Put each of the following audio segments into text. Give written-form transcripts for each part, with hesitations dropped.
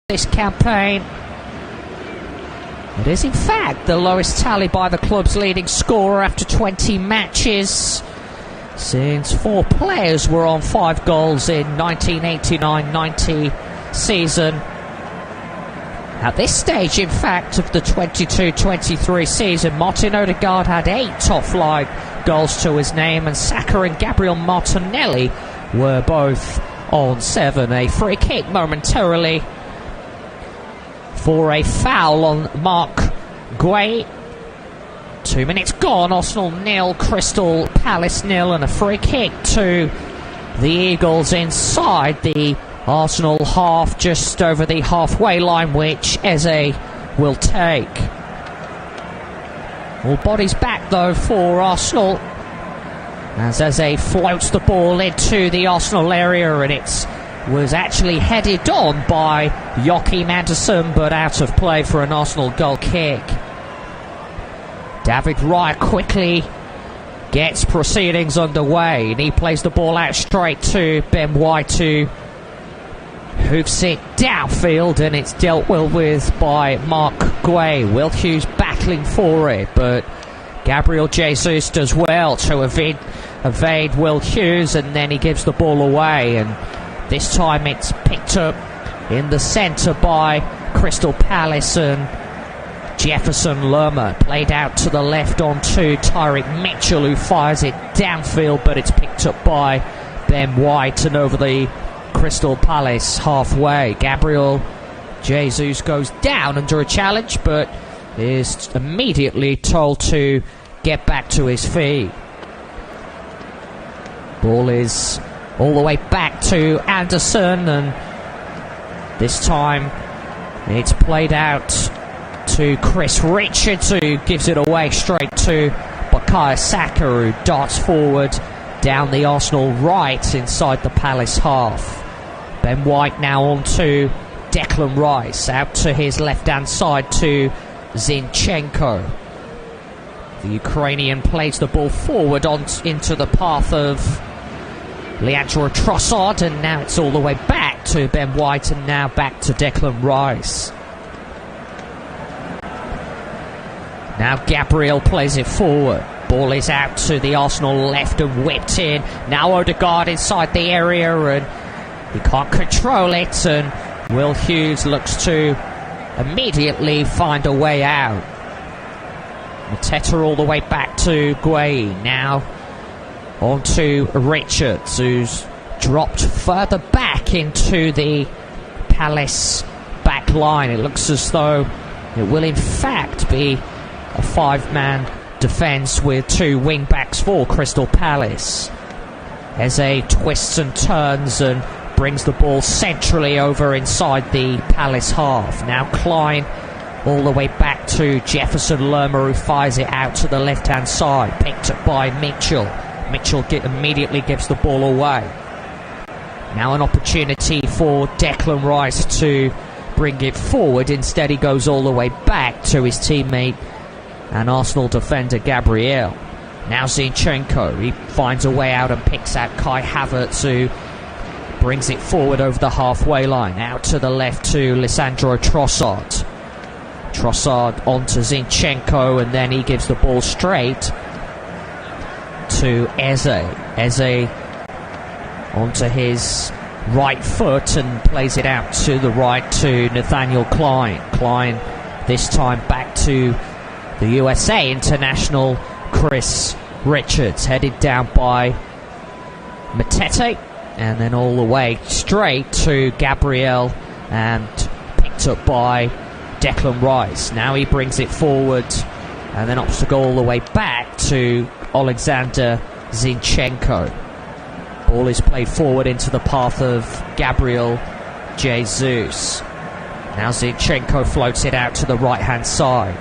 this campaign. It is in fact the lowest tally by the club's leading scorer after 20 matches, since 4 players were on 5 goals in 1989-90 season. At this stage, in fact, of the 22-23 season, Martin Odegaard had 8 top-flight goals to his name, and Saka and Gabriel Martinelli were both on 7. A free kick momentarily for a foul on Marc Guéhi. 2 minutes gone, Arsenal 0, Crystal Palace 0, and a free kick to the Eagles inside the Arsenal half, just over the halfway line, which Eze will take. All bodies back though for Arsenal, as Eze floats the ball into the Arsenal area, and it was actually headed on by Joachim Andersen, but out of play for an Arsenal goal kick. David Raya quickly gets proceedings underway, and he plays the ball out straight to Ben White, who hoofs it downfield, and it's dealt well with by Marc Guéhi. Will Hughes battling for it, but Gabriel Jesus does well to evade Will Hughes, and then he gives the ball away, and this time it's picked up in the centre by Crystal Palace, and Jefferson Lerma played out to the left onto Tyrick Mitchell, who fires it downfield, but it's picked up by Ben White and over the Crystal Palace halfway. Gabriel Jesus goes down under a challenge, but is immediately told to get back to his feet. Ball is all the way back to Andersen, and this time it's played out to Chris Richards, who gives it away straight to Bukayo Saka, who darts forward down the Arsenal right inside the Palace half. Ben White now on to Declan Rice, out to his left-hand side to Zinchenko. The Ukrainian plays the ball forward into the path of Leandro Trossard, and now it's all the way back to Ben White, and now back to Declan Rice. Now Gabriel plays it forward. Ball is out to the Arsenal left and whipped in. Now Odegaard inside the area, and he can't control it, and Will Hughes looks to immediately find a way out. Mateta all the way back to Guéhi. Now on to Richards, who's dropped further back into the Palace back line. It looks as though it will in fact be a 5-man defence with 2 wing-backs for Crystal Palace. Eze twists and turns and brings the ball centrally over inside the Palace half. Now Klein all the way back to Jefferson Lerma, who fires it out to the left-hand side, picked up by Mitchell. Mitchell immediately gives the ball away. Now an opportunity for Declan Rice to bring it forward. Instead he goes all the way back to his teammate and Arsenal defender Gabriel. Now Zinchenko, he finds a way out and picks out Kai Havertz, who brings it forward over the halfway line, out to the left to Lisandro Trossard. Trossard onto Zinchenko, and then he gives the ball straight to Eze. Eze onto his right foot and plays it out to the right to Nathaniel Klein. Klein this time back to the USA international Chris Richards, headed down by Matete, and then all the way straight to Gabriel and picked up by Declan Rice. Now he brings it forward and then opts to go all the way back to Alexander Zinchenko. Ball is played forward into the path of Gabriel Jesus. Now Zinchenko floats it out to the right hand side.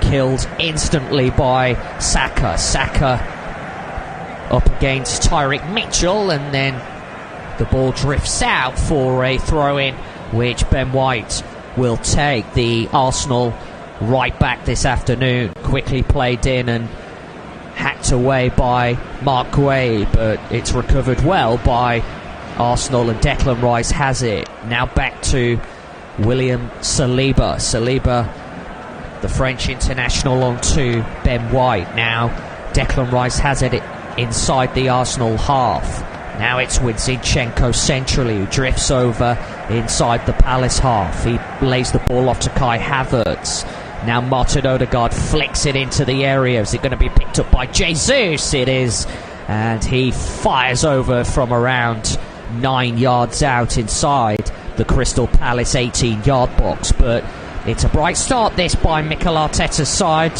Killed instantly by Saka. Saka up against Tyrick Mitchell, and then the ball drifts out for a throw-in, which Ben White will take. The Arsenal right back this afternoon quickly played in and hacked away by Marc Guéhi, but it's recovered well by Arsenal, and Declan Rice has it. Now back to William Saliba. Saliba, the French international, on to Ben White. Now Declan Rice has it inside the Arsenal half. Now it's with Zinchenko centrally, who drifts over inside the Palace half. He lays the ball off to Kai Havertz. Now Martin Odegaard flicks it into the area. Is it going to be picked up by Jesus? It is. And he fires over from around 9 yards out inside the Crystal Palace 18-yard box. But it's a bright start, this, by Mikel Arteta's side.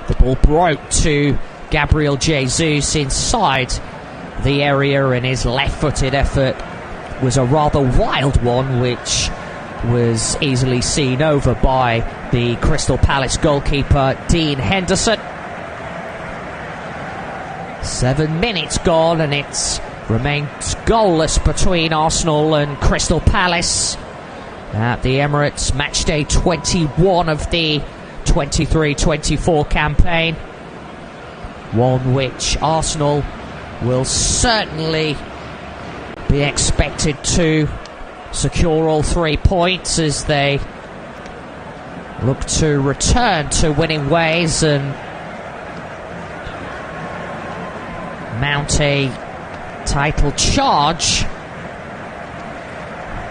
The ball broke to Gabriel Jesus inside the area, and his left-footed effort was a rather wild one, which was easily seen over by the Crystal Palace goalkeeper Dean Henderson. 7 minutes gone, and it's remains goalless between Arsenal and Crystal Palace at the Emirates, match day 21 of the 23-24 campaign, one which Arsenal will certainly be expected to secure all 3 points as they look to return to winning ways and mount a title charge.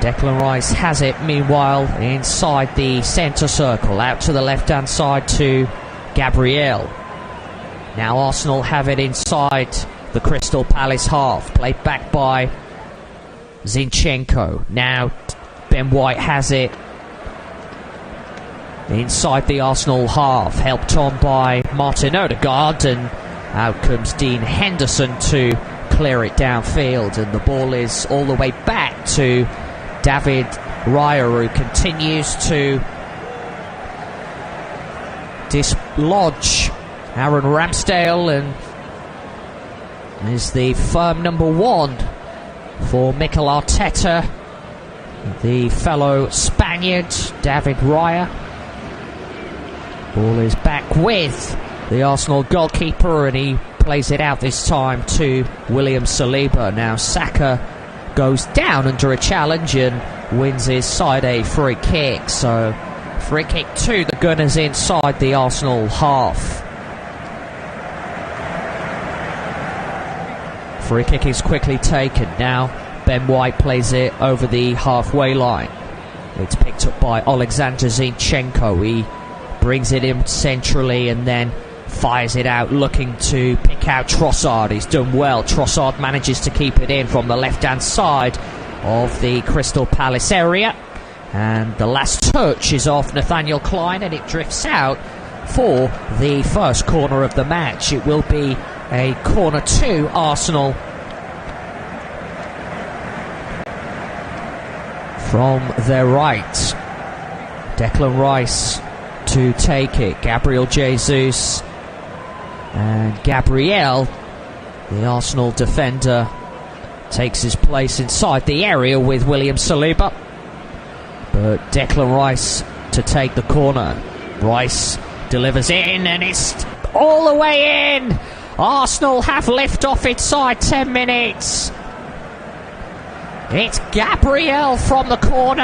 Declan Rice has it, meanwhile, inside the centre circle, out to the left-hand side to Gabriel. Now Arsenal have it inside the Crystal Palace half, played back by Zinchenko. Now Ben White has it inside the Arsenal half, helped on by Martin Odegaard, and out comes Dean Henderson to clear it downfield, and the ball is all the way back to David Raya, who continues to dislodge Aaron Ramsdale and is the firm number 1 for Mikel Arteta, the fellow Spaniard David Raya. Ball is back with the Arsenal goalkeeper, and he plays it out this time to William Saliba. Now Saka goes down under a challenge and wins his side a free kick. So free kick to the Gunners inside the Arsenal half. Free kick is quickly taken. Now Ben White plays it over the halfway line. It's picked up by Alexander Zinchenko. He brings it in centrally and then fires it out, looking to pick out Trossard. He's done well. Trossard manages to keep it in from the left-hand side of the Crystal Palace area. And the last touch is off Nathaniel Klein, and it drifts out for the first corner of the match. It will be a corner to Arsenal from their right. Declan Rice to take it. Gabriel Jesus and Gabriel, the Arsenal defender, takes his place inside the area with William Saliba. But Declan Rice to take the corner. Rice delivers it in, and it's all the way in. Arsenal have lift off inside 10 minutes. It's Gabriel from the corner.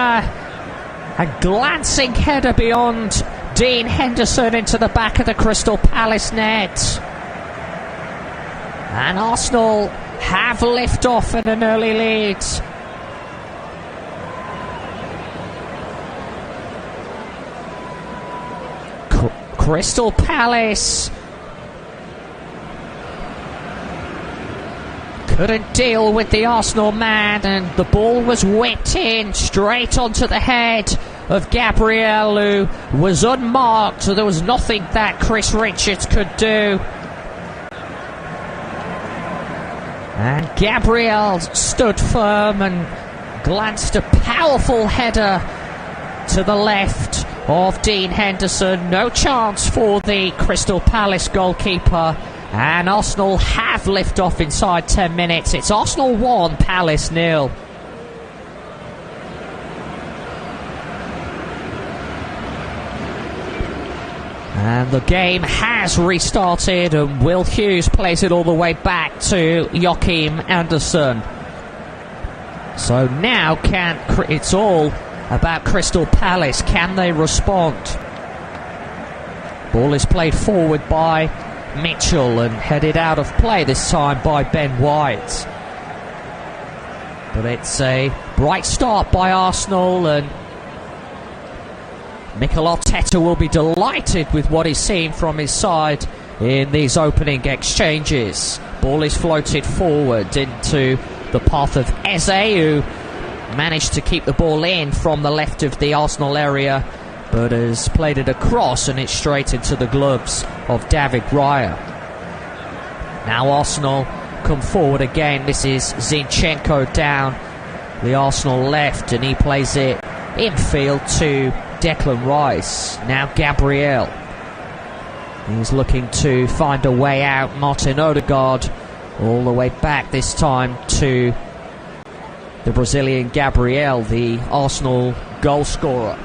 A glancing header beyond Dean Henderson into the back of the Crystal Palace net. And Arsenal have lift off in an early lead. Crystal Palace couldn't deal with the Arsenal man, and the ball was whipped in straight onto the head of Gabriel, who was unmarked, so there was nothing that Chris Richards could do. And Gabriel stood firm and glanced a powerful header to the left of Dean Henderson. No chance for the Crystal Palace goalkeeper, and Arsenal have lift off inside 10 minutes. It's Arsenal 1, Palace 0. And the game has restarted, and Will Hughes plays it all the way back to Joachim Andersen. So now it's all about Crystal Palace. Can they respond? Ball is played forward by Mitchell and headed out of play this time by Ben White. But it's a bright start by Arsenal, and Mikel Arteta will be delighted with what he's seen from his side in these opening exchanges. Ball is floated forward into the path of Eze, who managed to keep the ball in from the left of the Arsenal area, but has played it across and it's straight into the gloves of David Raya. Now Arsenal come forward again. This is Zinchenko down the Arsenal left, and he plays it infield to Declan Rice. Now Gabriel. He's looking to find a way out. Martin Odegaard all the way back this time to the Brazilian Gabriel, the Arsenal goal scorer.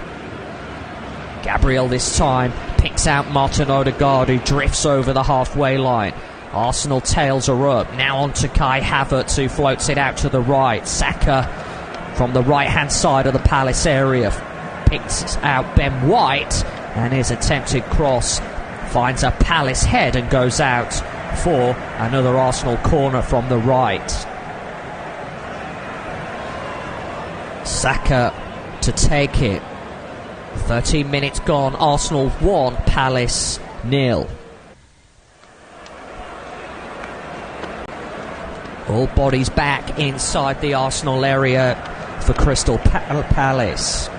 Gabriel this time picks out Martin Odegaard, who drifts over the halfway line. Arsenal tails are up. Now on to Kai Havertz, who floats it out to the right. Saka from the right-hand side of the Palace area picks out Ben White, and his attempted cross finds a Palace head and goes out for another Arsenal corner from the right. Saka to take it. 13 minutes gone. Arsenal 1, Palace 0. All bodies back inside the Arsenal area for Crystal Palace.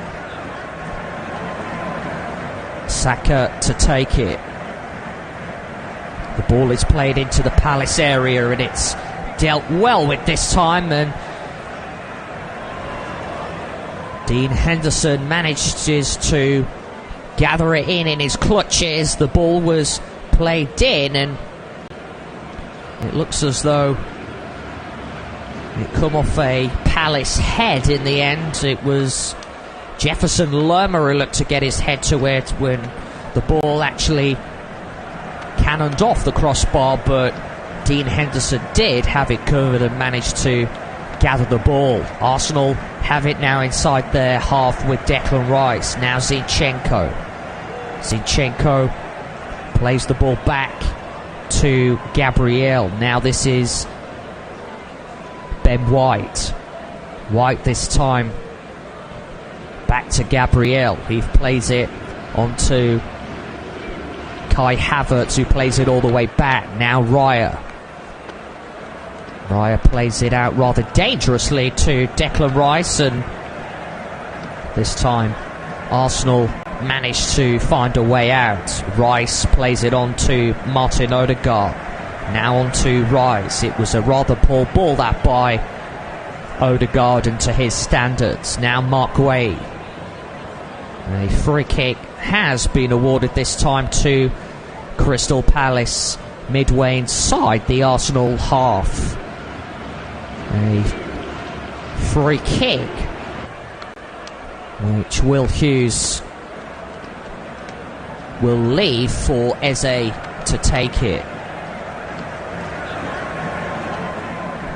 Saka to take it. The ball is played into the Palace area, and it's dealt well with this time, and Dean Henderson manages to gather it in his clutches. The ball was played in, and it looks as though it come off a Palace head in the end. It was Jefferson Lerma who looked to get his head to it when the ball actually cannoned off the crossbar, but Dean Henderson did have it covered and managed to gather the ball. Arsenal have it now inside their half with Declan Rice. Now Zinchenko. Zinchenko plays the ball back to Gabriel. Now this is Ben White. White this time back to Gabriel. He plays it onto Kai Havertz, who plays it all the way back. Now Raya. Raya plays it out rather dangerously to Declan Rice, and this time Arsenal managed to find a way out. Rice plays it on to Martin Odegaard. Now on to Rice. It was a rather poor ball that by Odegaard, and to his standards. Now Mark Guehi. A free kick has been awarded this time to Crystal Palace midway inside the Arsenal half. A free kick which Will Hughes will leave for Eze to take it.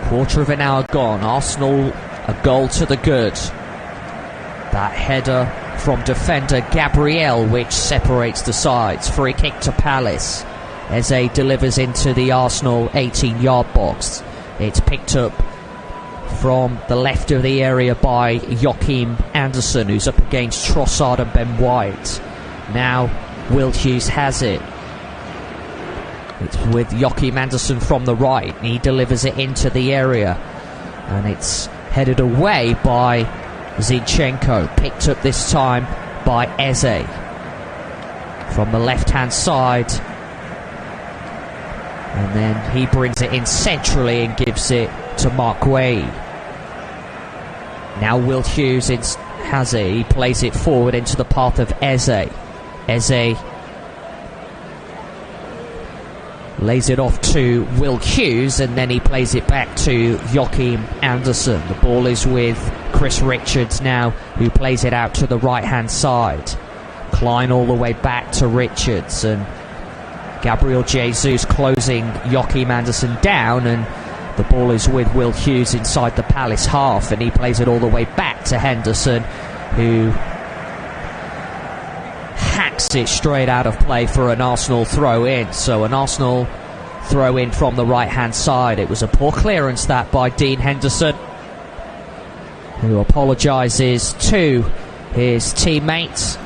Quarter of an hour gone. Arsenal a goal to the good. That header from defender Gabriel which separates the sides. Free kick to Palace. Eze delivers into the Arsenal 18-yard box. It's picked up from the left of the area by Joachim Andersen, who's up against Trossard and Ben White. Now Will Hughes has it. It's with Joachim Andersen from the right. He delivers it into the area, and it's headed away by Zinchenko. Picked up this time by Eze from the left-hand side, and then he brings it in centrally and gives it to Mark Guehi. Now Will Hughes has it. He plays it forward into the path of Eze. Eze lays it off to Will Hughes, and then he plays it back to Joachim Andersen. The ball is with Chris Richards now, who plays it out to the right-hand side. Klein all the way back to Richards, and Gabriel Jesus closing Joachim Andersen down, and the ball is with Will Hughes inside the Palace half, and he plays it all the way back to Henderson, who hacks it straight out of play for an Arsenal throw-in. So an Arsenal throw-in from the right-hand side. It was a poor clearance that by Dean Henderson, who apologises to his teammates.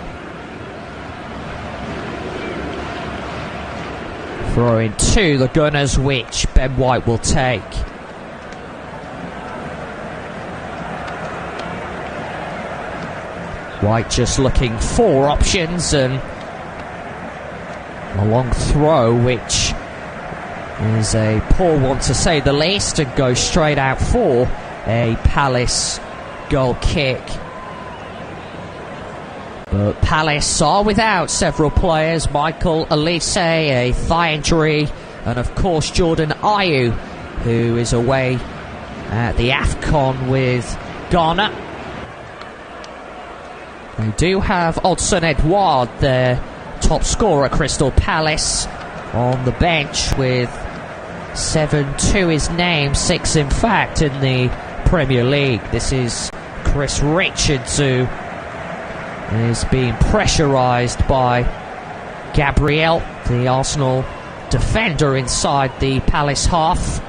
Throwing to the Gunners, which Ben White will take. White just looking for options, and a long throw, which is a poor one to say the least, and goes straight out for a Palace goal kick. But Palace are without several players. Michael Olise, a thigh injury, and of course Jordan Ayew, who is away at the AFCON with Ghana. They do have Odsonne Edouard, their top scorer at Crystal Palace, on the bench with 7 to his name, 6 in fact in the Premier League. This is Chris Richards, who is being pressurised by Gabriel, the Arsenal defender inside the Palace half.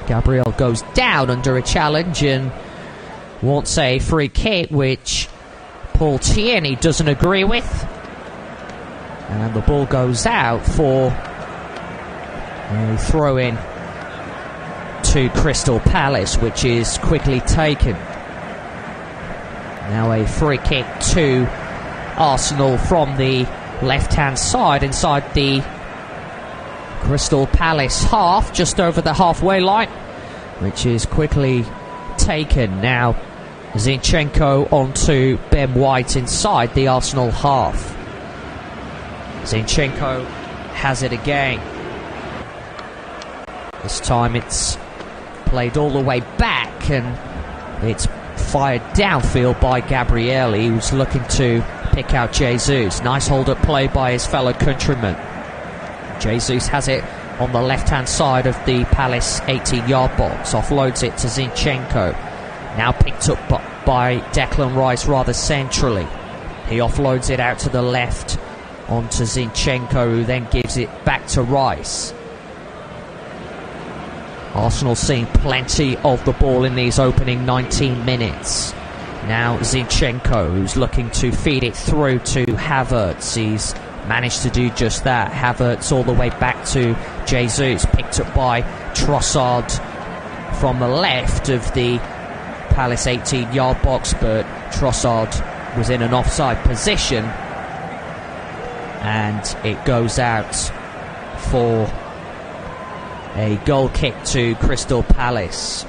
Gabriel goes down under a challenge and wants a free kick, which Paul Tierney doesn't agree with. And the ball goes out for a throw-in to Crystal Palace, which is quickly taken. Now a free kick to Arsenal from the left-hand side inside the Crystal Palace half, just over the halfway line, which is quickly taken. Now Zinchenko onto Ben White inside the Arsenal half. Zinchenko has it again. This time it's played all the way back, and it's fired downfield by Gabriel, who's looking to pick out Jesus. Nice hold-up play by his fellow countryman. Jesus has it on the left-hand side of the Palace 18-yard box, offloads it to Zinchenko. Now picked up by Declan Rice rather centrally. He offloads it out to the left onto Zinchenko, who then gives it back to Rice. Arsenal seeing plenty of the ball in these opening 19 minutes. Now Zinchenko, who's looking to feed it through to Havertz. He's managed to do just that. Havertz all the way back to Jesus, picked up by Trossard from the left of the Palace 18-yard box, but Trossard was in an offside position, and it goes out for a goal kick to Crystal Palace.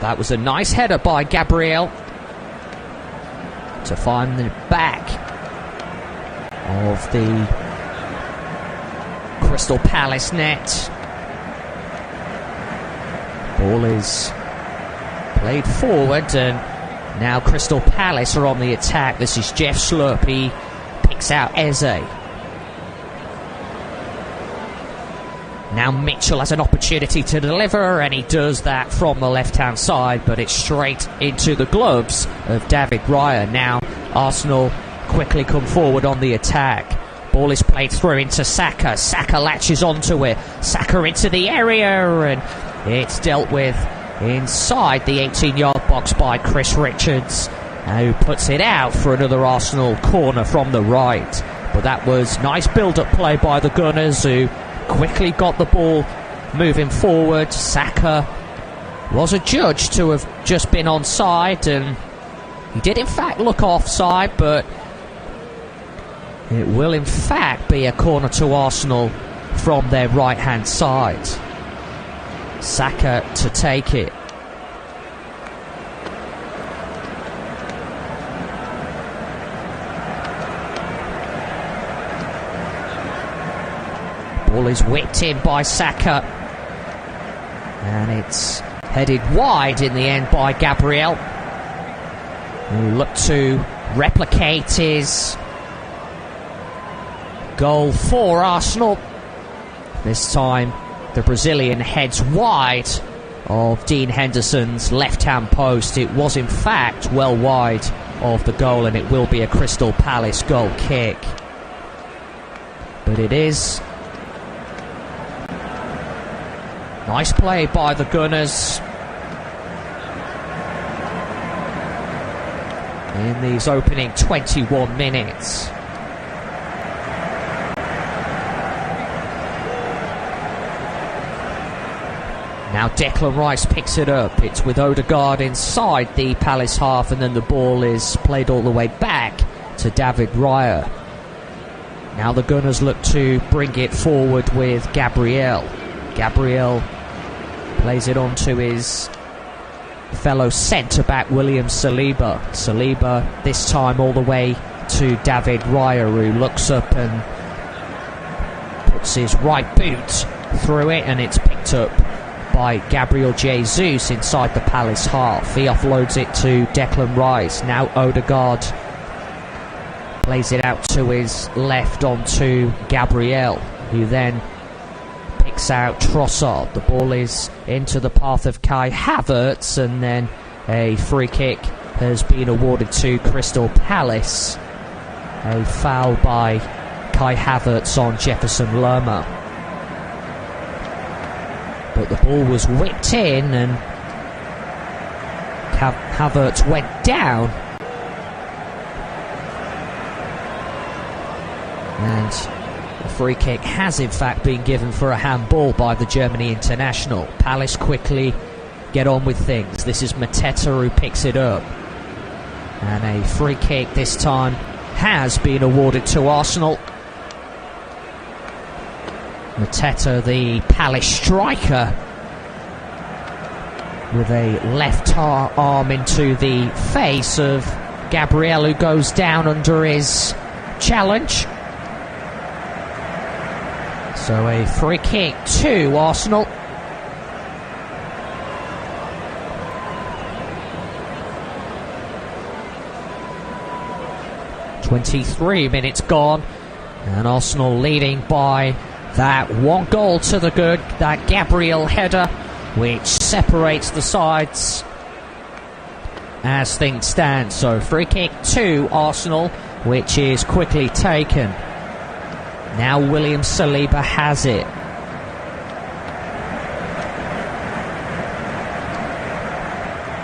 That was a nice header by Gabriel to find the back of the Crystal Palace net. Ball is played forward, and now Crystal Palace are on the attack. This is Jeff Schlupp. He picks out Eze. Now Mitchell has an opportunity to deliver, and he does that from the left-hand side, but it's straight into the gloves of David Raya. Now Arsenal quickly come forward on the attack. Ball is played through into Saka. Saka latches onto it. Saka into the area, and it's dealt with inside the 18-yard box by Chris Richards, who puts it out for another Arsenal corner from the right. But that was nice build-up play by the Gunners, who quickly got the ball moving forward. Saka was adjudged to have just been onside, and he did in fact look offside, but it will in fact be a corner to Arsenal from their right-hand side. Saka to take it. Ball is whipped in by Saka, and it's headed wide in the end by Gabriel, who looked to replicate his Goal for Arsenal. This time the Brazilian heads wide of Dean Henderson's left-hand post. It was in fact well wide of the goal, and it will be a Crystal Palace goal kick. But it is. Nice play by the Gunners in these opening 21 minutes. Now Declan Rice picks it up. It's with Odegaard inside the Palace half, and then the ball is played all the way back to David Raya. Now the Gunners look to bring it forward with Gabriel. Gabriel plays it on to his fellow centre-back William Saliba. Saliba this time all the way to David Raya, who looks up and puts his right boot through it, and it's picked up by Gabriel Jesus inside the Palace half. He offloads it to Declan Rice. Now Odegaard plays it out to his left onto Gabriel, who then picks out Trossard. The ball is into the path of Kai Havertz, and then a free kick has been awarded to Crystal Palace. A foul by Kai Havertz on Jefferson Lerma. But the ball was whipped in, and Havertz went down. And a free kick has in fact been given for a handball by the Germany international. Palace quickly get on with things. This is Mateta who picks it up. And a free kick this time has been awarded to Arsenal. Mateta, the Palace striker, with a left arm into the face of Gabriel, who goes down under his challenge. So a free kick to Arsenal. "23 minutes gone, and Arsenal leading by that one goal to the good, that Gabriel header, which separates the sides as things stand. So free kick to Arsenal, which is quickly taken. Now William Saliba has it.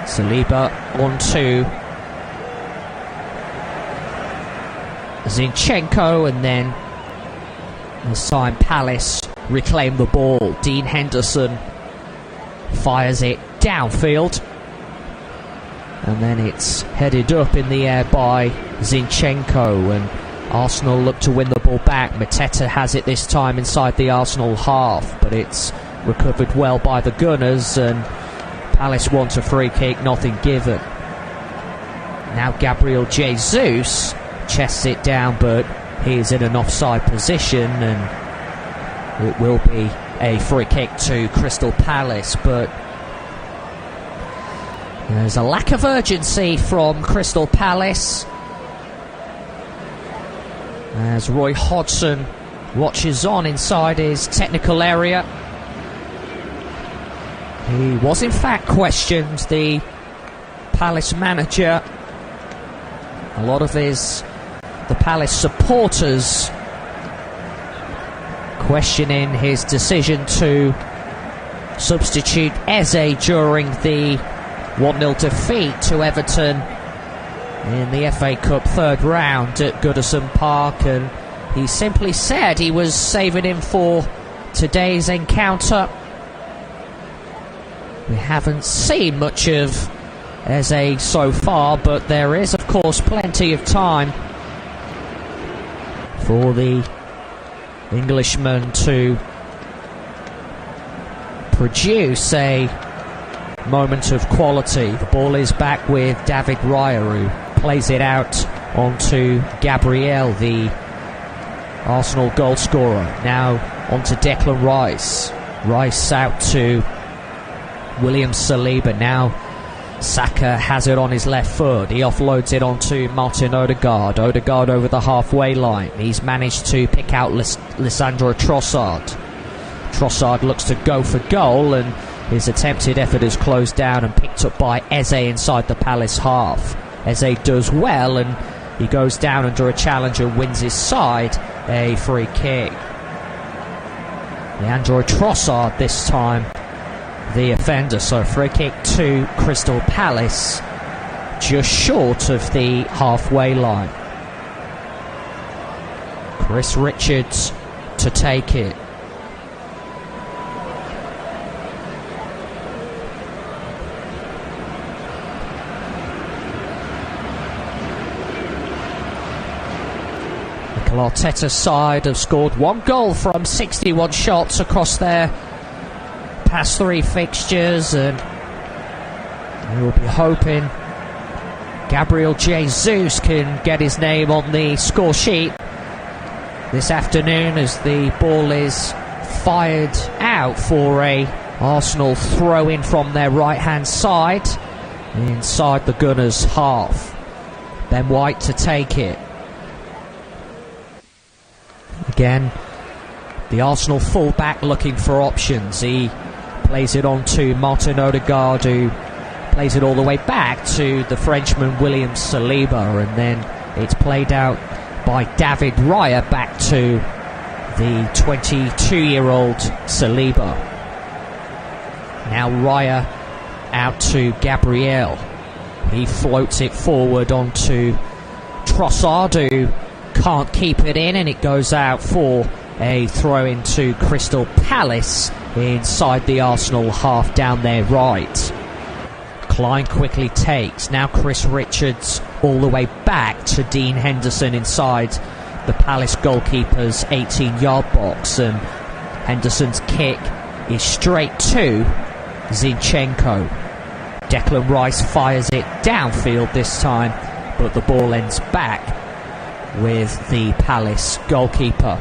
Saliba onto Zinchenko, and then this time Palace reclaim the ball. Dean Henderson fires it downfield, and then it's headed up in the air by Zinchenko, and Arsenal look to win the ball back. Mateta has it this time inside the Arsenal half, but it's recovered well by the Gunners, and Palace want a free kick, nothing given. Now Gabriel Jesus chests it down, but he is in an offside position, and it will be a free kick to Crystal Palace. But there's a lack of urgency from Crystal Palace as Roy Hodgson watches on inside his technical area. He was in fact questioned, the Palace manager. A lot of the Palace supporters questioning his decision to substitute Eze during the 1-0 defeat to Everton in the FA Cup third round at Goodison Park, and he simply said he was saving him for today's encounter. We haven't seen much of Eze so far, but there is of course plenty of time for the Englishman to produce a moment of quality. The ball is back with David Raya, who plays it out onto Gabriel, the Arsenal goal scorer. Now onto Declan Rice. Rice out to William Saliba. Now Saka has it on his left foot. He offloads it onto Martin Odegaard. Odegaard over the halfway line. He's managed to pick out Lisandro Trossard. Trossard looks to go for goal, and his attempted effort is closed down and picked up by Eze inside the Palace half. Eze does well, and he goes down under a challenge and wins his side a free kick. Leandro Trossard this time the offender, so free kick to Crystal Palace, just short of the halfway line. Chris Richards to take it. Mikel Arteta's side have scored 1 goal from 61 shots across their past 3 fixtures, and we will be hoping Gabriel Jesus can get his name on the score sheet this afternoon as the ball is fired out for a Arsenal throw-in from their right-hand side inside the Gunners' half. Ben White to take it. Again, the Arsenal full-back looking for options. He plays it on to Martin Odegaard, who plays it all the way back to the Frenchman William Saliba, and then it's played out by David Raya back to the 22-year-old Saliba. Now Raya out to Gabriel. He floats it forward onto Trossard, who can't keep it in, and it goes out for a throw into Crystal Palace inside the Arsenal half down their right. Klein quickly takes. Now Chris Richards all the way back to Dean Henderson inside the Palace goalkeeper's 18-yard box, and Henderson's kick is straight to Zinchenko. Declan Rice fires it downfield this time, but the ball ends back with the Palace goalkeeper.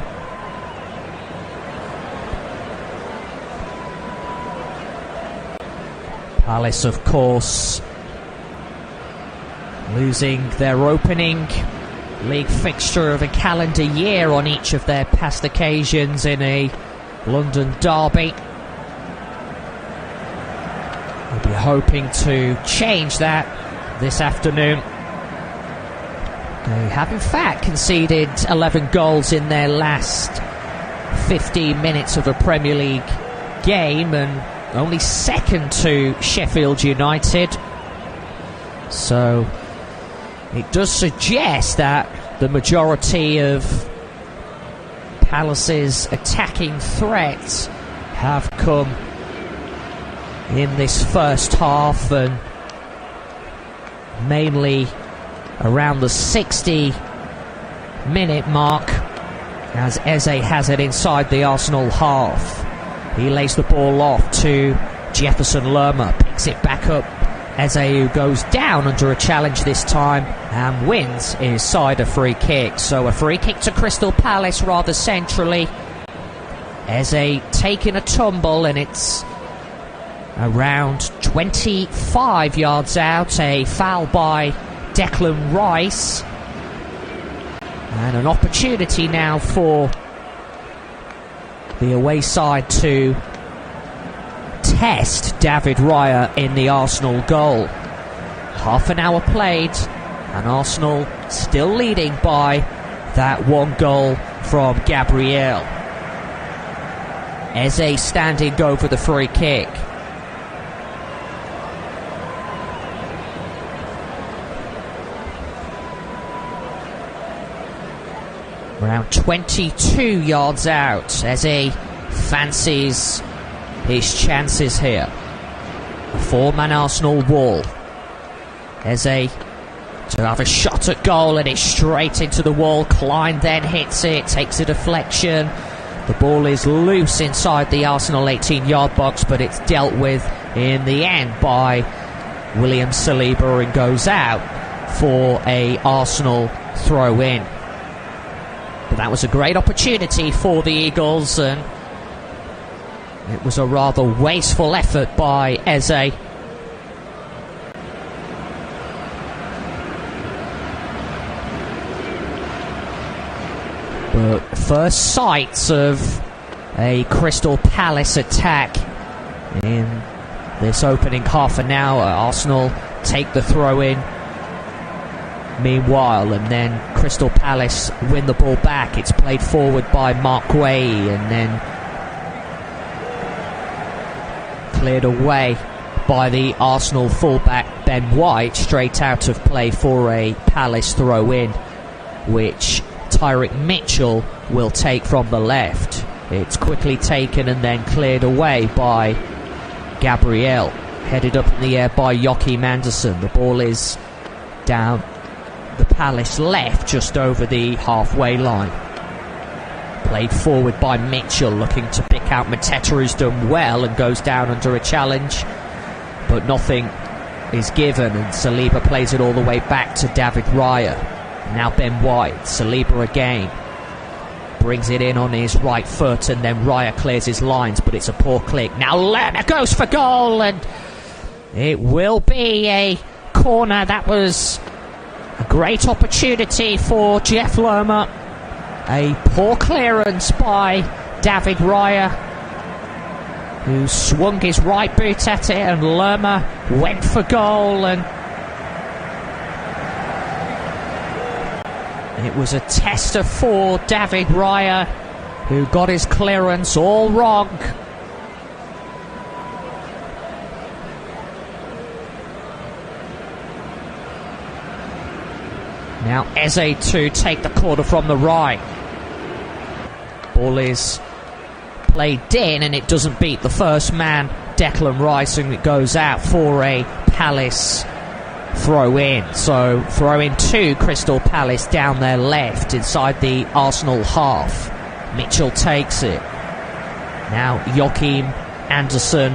Palace, of course, losing their opening league fixture of a calendar year on each of their past occasions in a London derby. We'll be hoping to change that this afternoon. They have in fact conceded 11 goals in their last 15 minutes of a Premier League game, and only second to Sheffield United. So it does suggest that the majority of Palace's attacking threats have come in this first half, and mainly around the 60-minute mark as Eze has it inside the Arsenal half. He lays the ball off to Jefferson Lerma, picks it back up. Eze, who goes down under a challenge this time and wins his side a free kick. So a free kick to Crystal Palace rather centrally. Eze taking a tumble, and it's around 25 yards out. A foul by Declan Rice, and an opportunity now for the away side to test David Raya in the Arsenal goal. Half an hour played, and Arsenal still leading by that 1 goal from Gabriel. Eze standing over the free kick. Around 22 yards out as he fancies his chances here. A 4-man Arsenal wall. Eze to have a shot at goal, and it's straight into the wall. Klein then hits it, takes a deflection. The ball is loose inside the Arsenal 18-yard box, but it's dealt with in the end by William Saliba and goes out for a Arsenal throw-in. But that was a great opportunity for the Eagles, and it was a rather wasteful effort by Eze. first sights of a Crystal Palace attack in this opening half an hour. Arsenal take the throw in meanwhile, and then Crystal Palace win the ball back. It's played forward by Mark Guehi and then cleared away by the Arsenal fullback Ben White, straight out of play for a Palace throw in, which Tyrick Mitchell will take from the left. It's quickly taken and then cleared away by Gabriel, headed up in the air by Joachim Andersen. The ball is down the Palace left, just over the halfway line. Played forward by Mitchell, looking to pick out Mateta, who's done well and goes down under a challenge, but nothing is given, and Saliba plays it all the way back to David Raya. Now Ben White, Saliba again, brings it in on his right foot, and then Raya clears his lines, but it's a poor click. Now Lerma goes for goal, and it will be a corner. That was a great opportunity for Jeff Lerma. A poor clearance by David Raya, who swung his right boot at it, and Lerma went for goal, and it was a tester for David Raya, who got his clearance all wrong. Now Eze to take the corner from the right. Ball is played in, and it doesn't beat the first man, Declan Rice, and it goes out for a Palace throw in. So throw in to Crystal Palace down their left inside the Arsenal half. Mitchell takes it. Now Joachim Andersen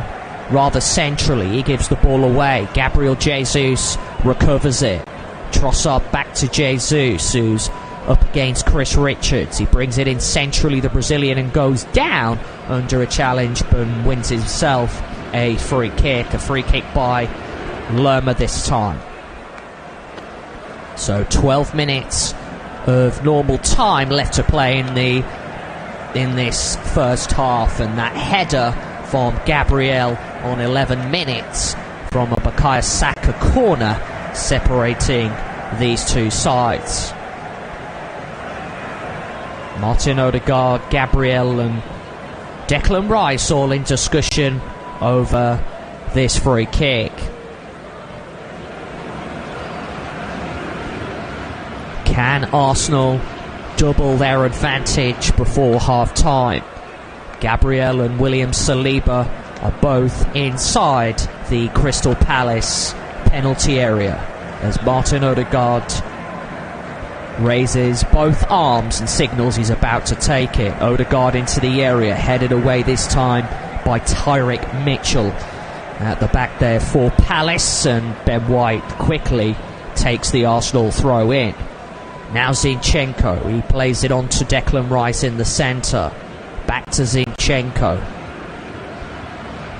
rather centrally, he gives the ball away. Gabriel Jesus recovers it. Trossard back to Jesus, who's up against Chris Richards. He brings it in centrally, the Brazilian, and goes down under a challenge, but wins himself a free kick by Lerma this time. So 12 minutes of normal time left to play in this first half, and that header from Gabriel on 11 minutes from a Bukayo Saka corner separating these two sides. Martin Odegaard, Gabriel and Declan Rice all in discussion over this free kick. Can Arsenal double their advantage before half-time? Gabriel and William Saliba are both inside the Crystal Palace penalty area as Martin Odegaard raises both arms and signals he's about to take it. Odegaard into the area, headed away this time by Tyrick Mitchell at the back there for Palace, and Ben White quickly takes the Arsenal throw in. Now Zinchenko, he plays it on to Declan Rice in the centre. Back to Zinchenko.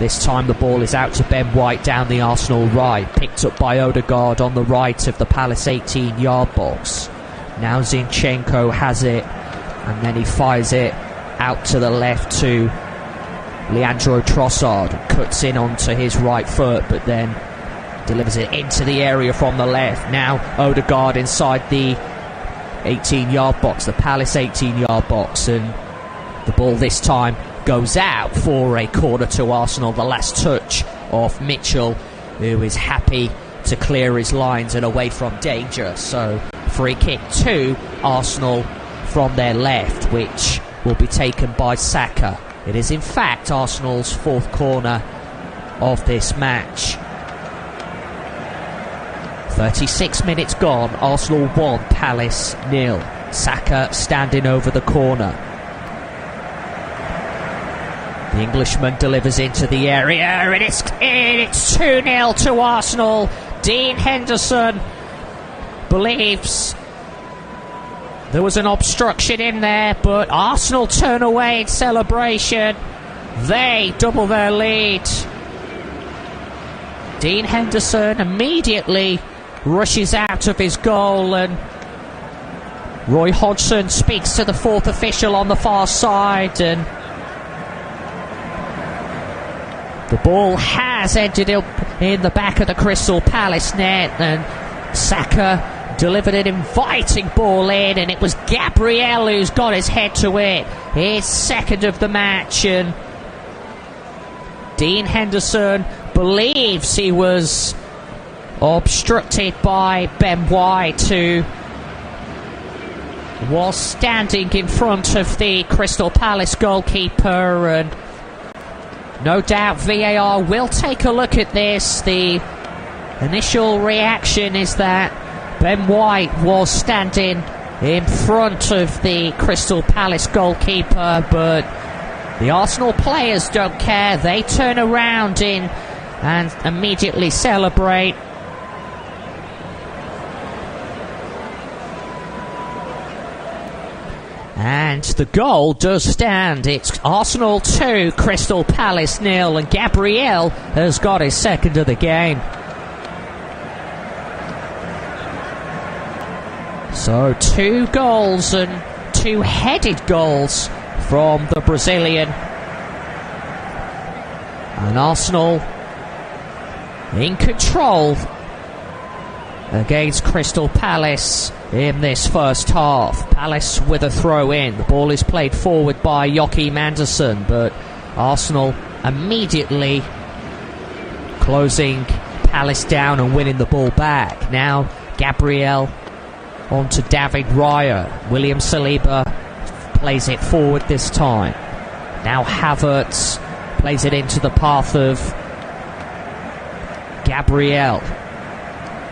This time the ball is out to Ben White down the Arsenal right, picked up by Odegaard on the right of the Palace 18-yard box. Now Zinchenko has it, and then he fires it out to the left to Leandro Trossard, and cuts in onto his right foot, but then delivers it into the area from the left. Now Odegaard inside the 18-yard box, the Palace 18-yard box, and the ball this time goes out for a corner to Arsenal. The last touch of Mitchell, who is happy to clear his lines and away from danger. So free kick to Arsenal from their left, which will be taken by Saka. It is in fact Arsenal's fourth corner of this match. 36 minutes gone, Arsenal 1, Palace 0. Saka standing over the corner. The Englishman delivers into the area, and it's 2-0 to Arsenal. Dean Henderson believes there was an obstruction in there, but Arsenal turn away in celebration. They double their lead. Dean Henderson immediately rushes out of his goal, and Roy Hodgson speaks to the fourth official on the far side, and the ball has ended up in the back of the Crystal Palace net, and Saka delivered an inviting ball in, and it was Gabriel who's got his head to it. His second of the match, and Dean Henderson believes he was obstructed by Ben White, who was standing in front of the Crystal Palace goalkeeper, and no doubt VAR will take a look at this. The initial reaction is that Ben White was standing in front of the Crystal Palace goalkeeper, but the Arsenal players don't care. They turn around and immediately celebrate. And the goal does stand. It's Arsenal 2, Crystal Palace 0, and Gabriel has got his second of the game. So 2 goals and 2 headed goals from the Brazilian. And Arsenal in control against Crystal Palace in this first half. Palace with a throw in. The ball is played forward by Joachim Andersen, but Arsenal immediately closing Palace down and winning the ball back. Now Gabriel on to David Raya. William Saliba plays it forward this time. Now Havertz plays it into the path of Gabriel.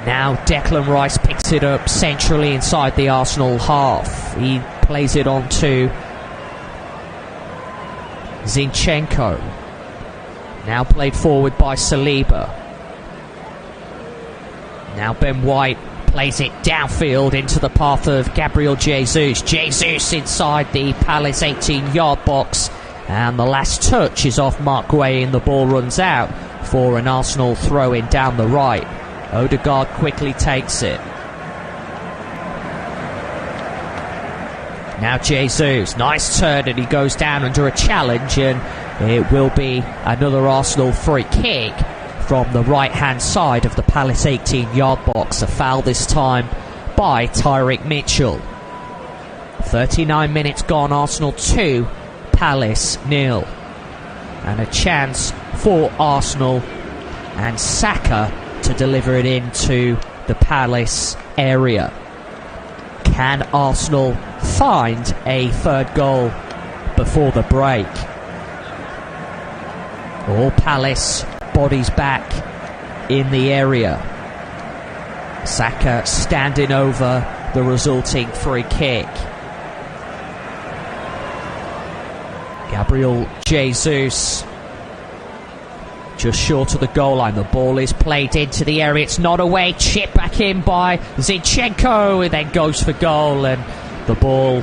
Now Declan Rice picks it up centrally inside the Arsenal half. He plays it on to Zinchenko. Now played forward by Saliba. Now Ben White plays it downfield into the path of Gabriel Jesus. Jesus inside the Palace 18-yard box. And the last touch is off Mark Guehi, and the ball runs out for an Arsenal throw-in down the right. Odegaard quickly takes it. Now Jesus, nice turn, and he goes down under a challenge, and it will be another Arsenal free kick from the right-hand side of the Palace 18-yard box. A foul this time by Tyrick Mitchell. 39 minutes gone, Arsenal 2, Palace 0. And a chance for Arsenal and Saka to deliver it into the Palace area. Can Arsenal find a third goal before the break? All Palace bodies back in the area. Saka standing over the resulting free kick. Gabriel Jesus just short of the goal line. The ball is played into the area. It's not away. Chip back in by Zinchenko. It then goes for goal, and the ball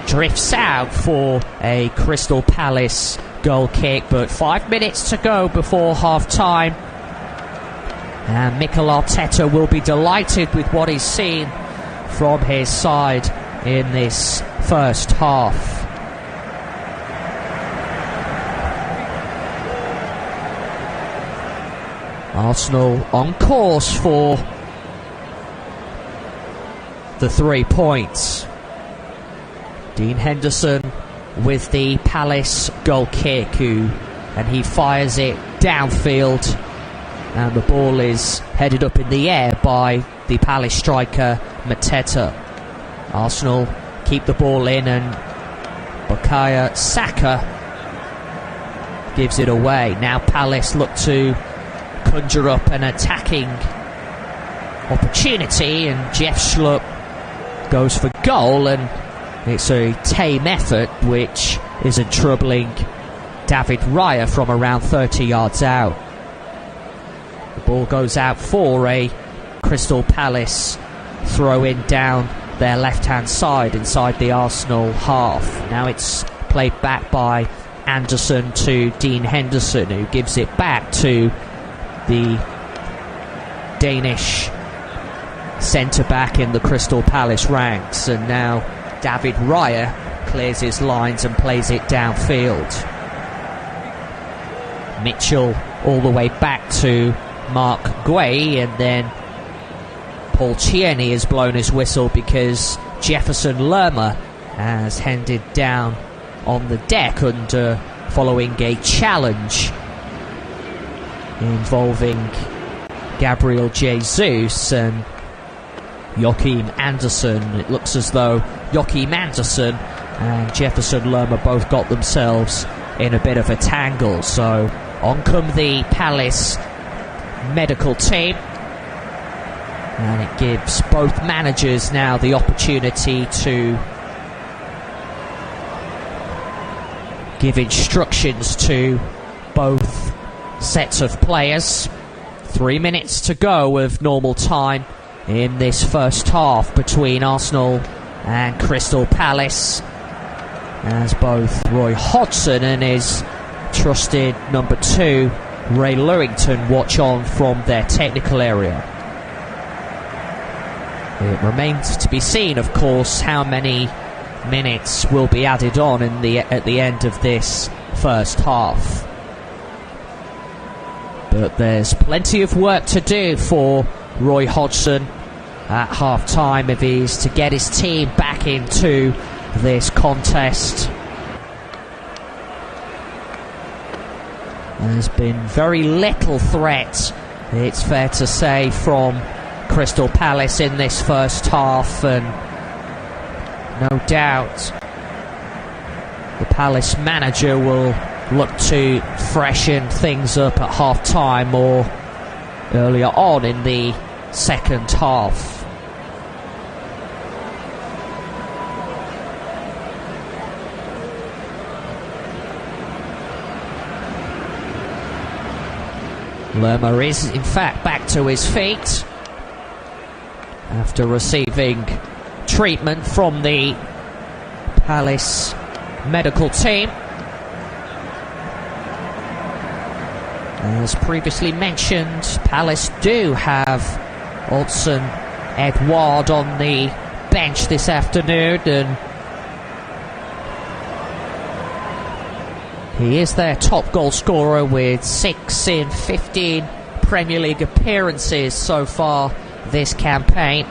drifts out for a Crystal Palace goal kick. But 5 minutes to go before half-time. And Mikel Arteta will be delighted with what he's seen from his side in this first half. Arsenal on course for the 3 points. Dean Henderson with the Palace goal kick, and he fires it downfield, and the ball is headed up in the air by the Palace striker Mateta. Arsenal keep the ball in, and Bukayo Saka gives it away. Now Palace look to conjure up an attacking opportunity, and Jeff Schlupp goes for goal, and it's a tame effort which isn't troubling David Raya from around 30 yards out. The ball goes out for a Crystal Palace throw-in down their left-hand side inside the Arsenal half. Now it's played back by Anderson to Dean Henderson, who gives it back to the Danish centre-back in the Crystal Palace ranks, and now David Raya clears his lines and plays it downfield. Mitchell all the way back to Mark Guay, and then Paul Tierney has blown his whistle because Jefferson Lerma has handed down on the deck under following a challenge involving Gabriel Jesus and Joachim Andersen. It looks as though Joachim Andersen and Jefferson Lerma both got themselves in a bit of a tangle. So on come the Palace medical team, and it gives both managers now the opportunity to give instructions to both sets of players. 3 minutes to go of normal time in this first half between Arsenal and Crystal Palace, as both Roy Hodgson and his trusted number 2 Ray Lewington watch on from their technical area. It remains to be seen, of course, how many minutes will be added on at the end of this first half. But there's plenty of work to do for Roy Hodgson at half-time if he's to get his team back into this contest. There's been very little threat, it's fair to say, from Crystal Palace in this first half, and no doubt the Palace manager will look to freshen things up at half-time or earlier on in the second half. Lerma is in fact back to his feet after receiving treatment from the Palace medical team. As previously mentioned, Palace do have Odsonne Edouard on the bench this afternoon, and he is their top goal scorer with 6 in 15 Premier League appearances so far this campaign,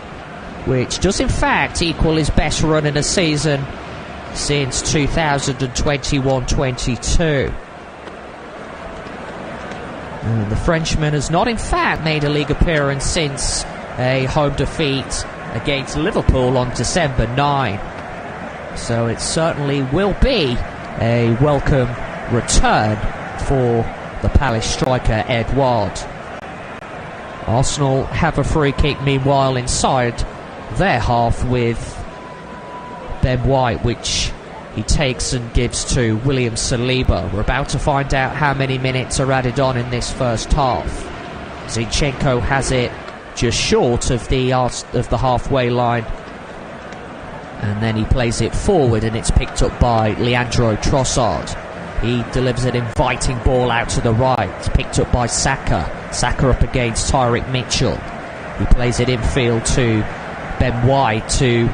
which does in fact equal his best run in a season since 2021-22. And the Frenchman has not in fact made a league appearance since a home defeat against Liverpool on December 9. So it certainly will be a welcome return for the Palace striker Edouard. Arsenal have a free kick meanwhile inside their half with Ben White, which he takes and gives to William Saliba. We're about to find out how many minutes are added on in this first half. Zinchenko has it just short of the halfway line, and then he plays it forward and it's picked up by Leandro Trossard. He delivers an inviting ball out to the right. It's picked up by Saka. Saka up against Tyrick Mitchell. He plays it infield to Ben White, who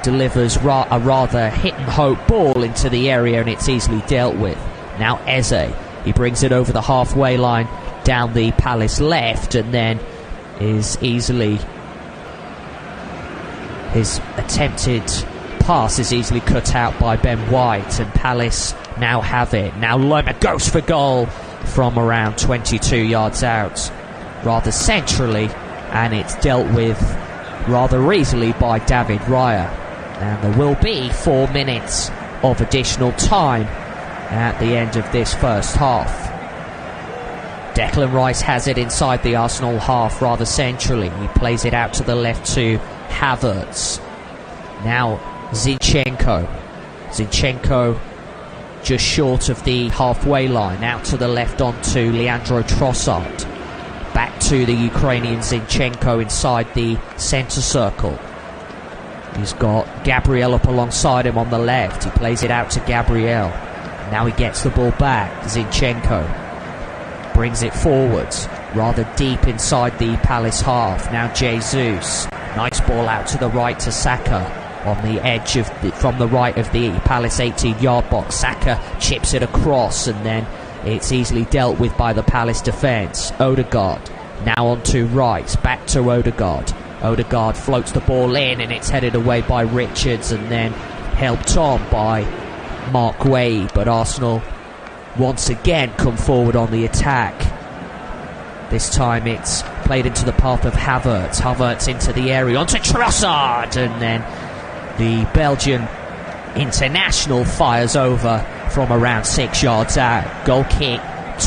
delivers a rather hit-and-hope ball into the area, and it's easily dealt with. Now Eze. He brings it over the halfway line down the Palace left, and then is easily... his attempted pass is easily cut out by Ben White, and Palace now have it. Now Lerma goes for goal from around 22 yards out, rather centrally, and it's dealt with rather easily by David Raya. And there will be 4 minutes of additional time at the end of this first half. Declan Rice has it inside the Arsenal half rather centrally. He plays it out to the left to Havertz. Now Zinchenko just short of the halfway line, out to the left onto Leandro Trossard. Back to the Ukrainian Zinchenko inside the centre circle. He's got Gabriel up alongside him on the left. He plays it out to Gabriel. Now he gets the ball back. Zinchenko brings it forwards. rather deep inside the Palace half. Now Jesus, nice ball out to the right to Saka on the edge of from the right of the Palace 18-yard box. Saka chips it across, and then it's easily dealt with by the Palace defence. Odegaard now on to Rice, back to Odegaard. Odegaard floats the ball in, and it's headed away by Richards, and then helped on by Mark Guehi. But Arsenal once again come forward on the attack. This time it's played into the path of Havertz. Havertz into the area, onto Trossard, and then the Belgian international fires over from around 6 yards out. Goal kick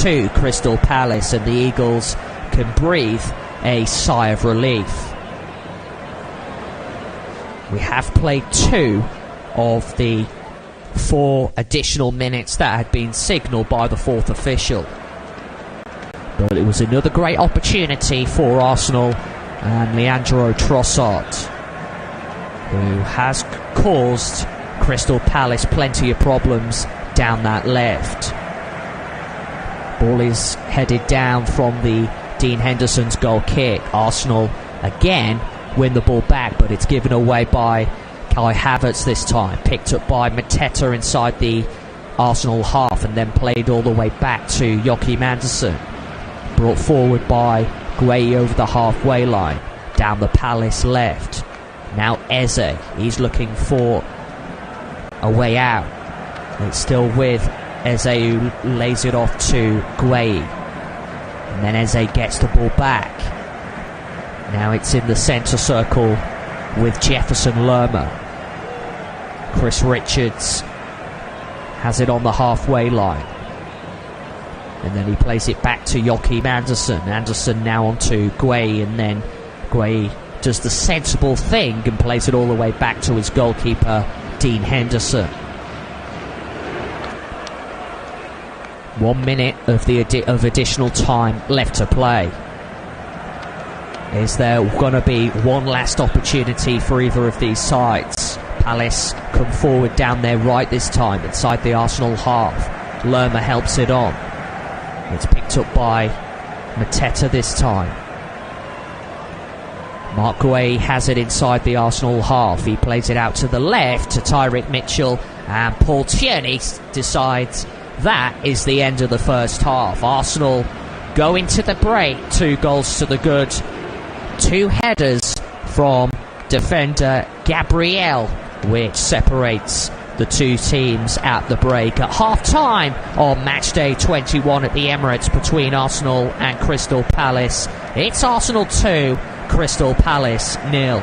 to Crystal Palace, and the Eagles can breathe a sigh of relief. We have played 2 of the 4 additional minutes that had been signalled by the 4th official. But it was another great opportunity for Arsenal and Leandro Trossard, who has caused Crystal Palace plenty of problems down that left. Ball is headed down from the Dean Henderson's goal kick. Arsenal again win the ball back, but it's given away by Kai Havertz this time. Picked up by Mateta inside the Arsenal half, and then played all the way back to Joachim Andersen. Brought forward by Guehi over the halfway line, down the Palace left. Now Eze, he's looking for a way out. It's still with Eze, who lays it off to Guehi. And then Eze gets the ball back. Now it's in the centre circle with Jefferson Lerma. Chris Richards has it on the halfway line. And then he plays it back to Joachim Andersen. Andersen now on to Guehi, and then Guehi does the sensible thing and plays it all the way back to his goalkeeper, Dean Henderson. 1 minute of additional time left to play. Is there going to be one last opportunity for either of these sides? Palace come forward down their right this time, inside the Arsenal half. Lerma helps it on. It's picked up by Mateta this time. Mark Guehi has it inside the Arsenal half. He plays it out to the left to Tyrick Mitchell, and Paul Tierney decides that is the end of the first half. Arsenal go into the break 2 goals to the good. 2 headers from defender Gabriel, which separates the 2 teams at the break. At half-time on match day 21 at the Emirates between Arsenal and Crystal Palace, it's Arsenal 2, Crystal Palace 0.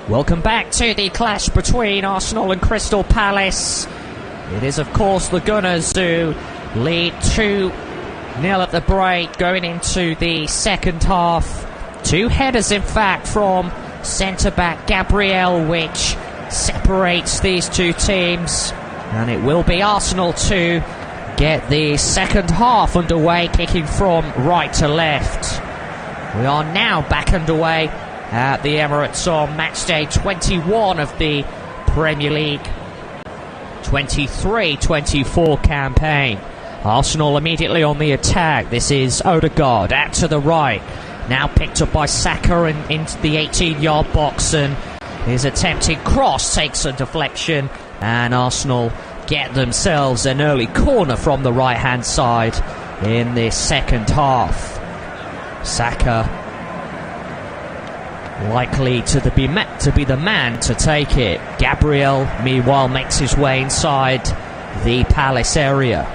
Welcome back to the clash between Arsenal and Crystal Palace. It is, of course, the Gunners who lead 2-0 at the break going into the second half. 2 headers, in fact, from centre-back Gabriel, which separates these two teams. And it will be Arsenal to get the second half underway, kicking from right to left. We are now back underway at the Emirates on match day 21 of the Premier League 23-24 campaign. Arsenal immediately on the attack. This is Odegaard out to the right. Now picked up by Saka and into the 18-yard box, and his attempted cross takes a deflection, and Arsenal get themselves an early corner from the right-hand side in this second half. Saka likely to be the man to take it. Gabriel, meanwhile, makes his way inside the Palace area.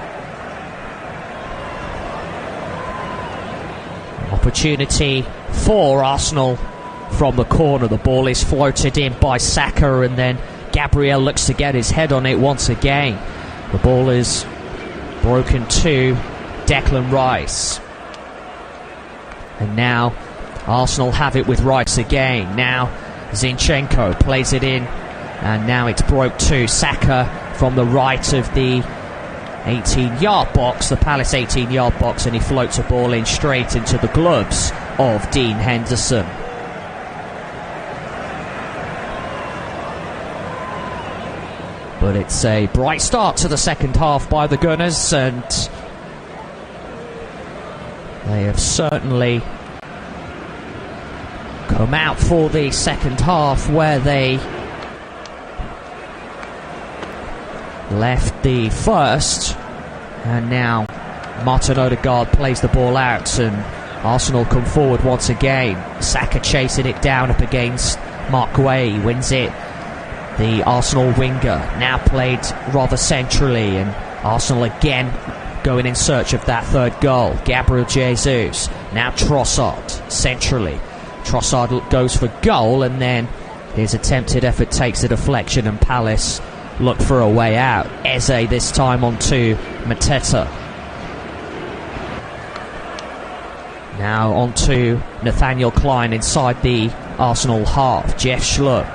Opportunity for Arsenal from the corner. The ball is floated in by Saka, and then Gabriel looks to get his head on it once again. The ball is broken to Declan Rice. And now Arsenal have it with Rice again. Now Zinchenko plays it in, and now it's broke to Saka from the right of the 18-yard box, the Palace 18-yard box, and he floats a ball in straight into the gloves of Dean Henderson. But it's a bright start to the second half by the Gunners, and they have certainly come out for the second half where they left the first, and now Martin Odegaard plays the ball out and Arsenal come forward once again. Saka chasing it down up against Mark Guehi, wins it. The Arsenal winger now played rather centrally, and Arsenal again going in search of that third goal. Gabriel Jesus, now Trossard centrally. Trossard goes for goal, and then his attempted effort takes a deflection, and Palace look for a way out. Eze this time onto Mateta. Now onto Nathaniel Klein inside the Arsenal half. Jeff Schlupp,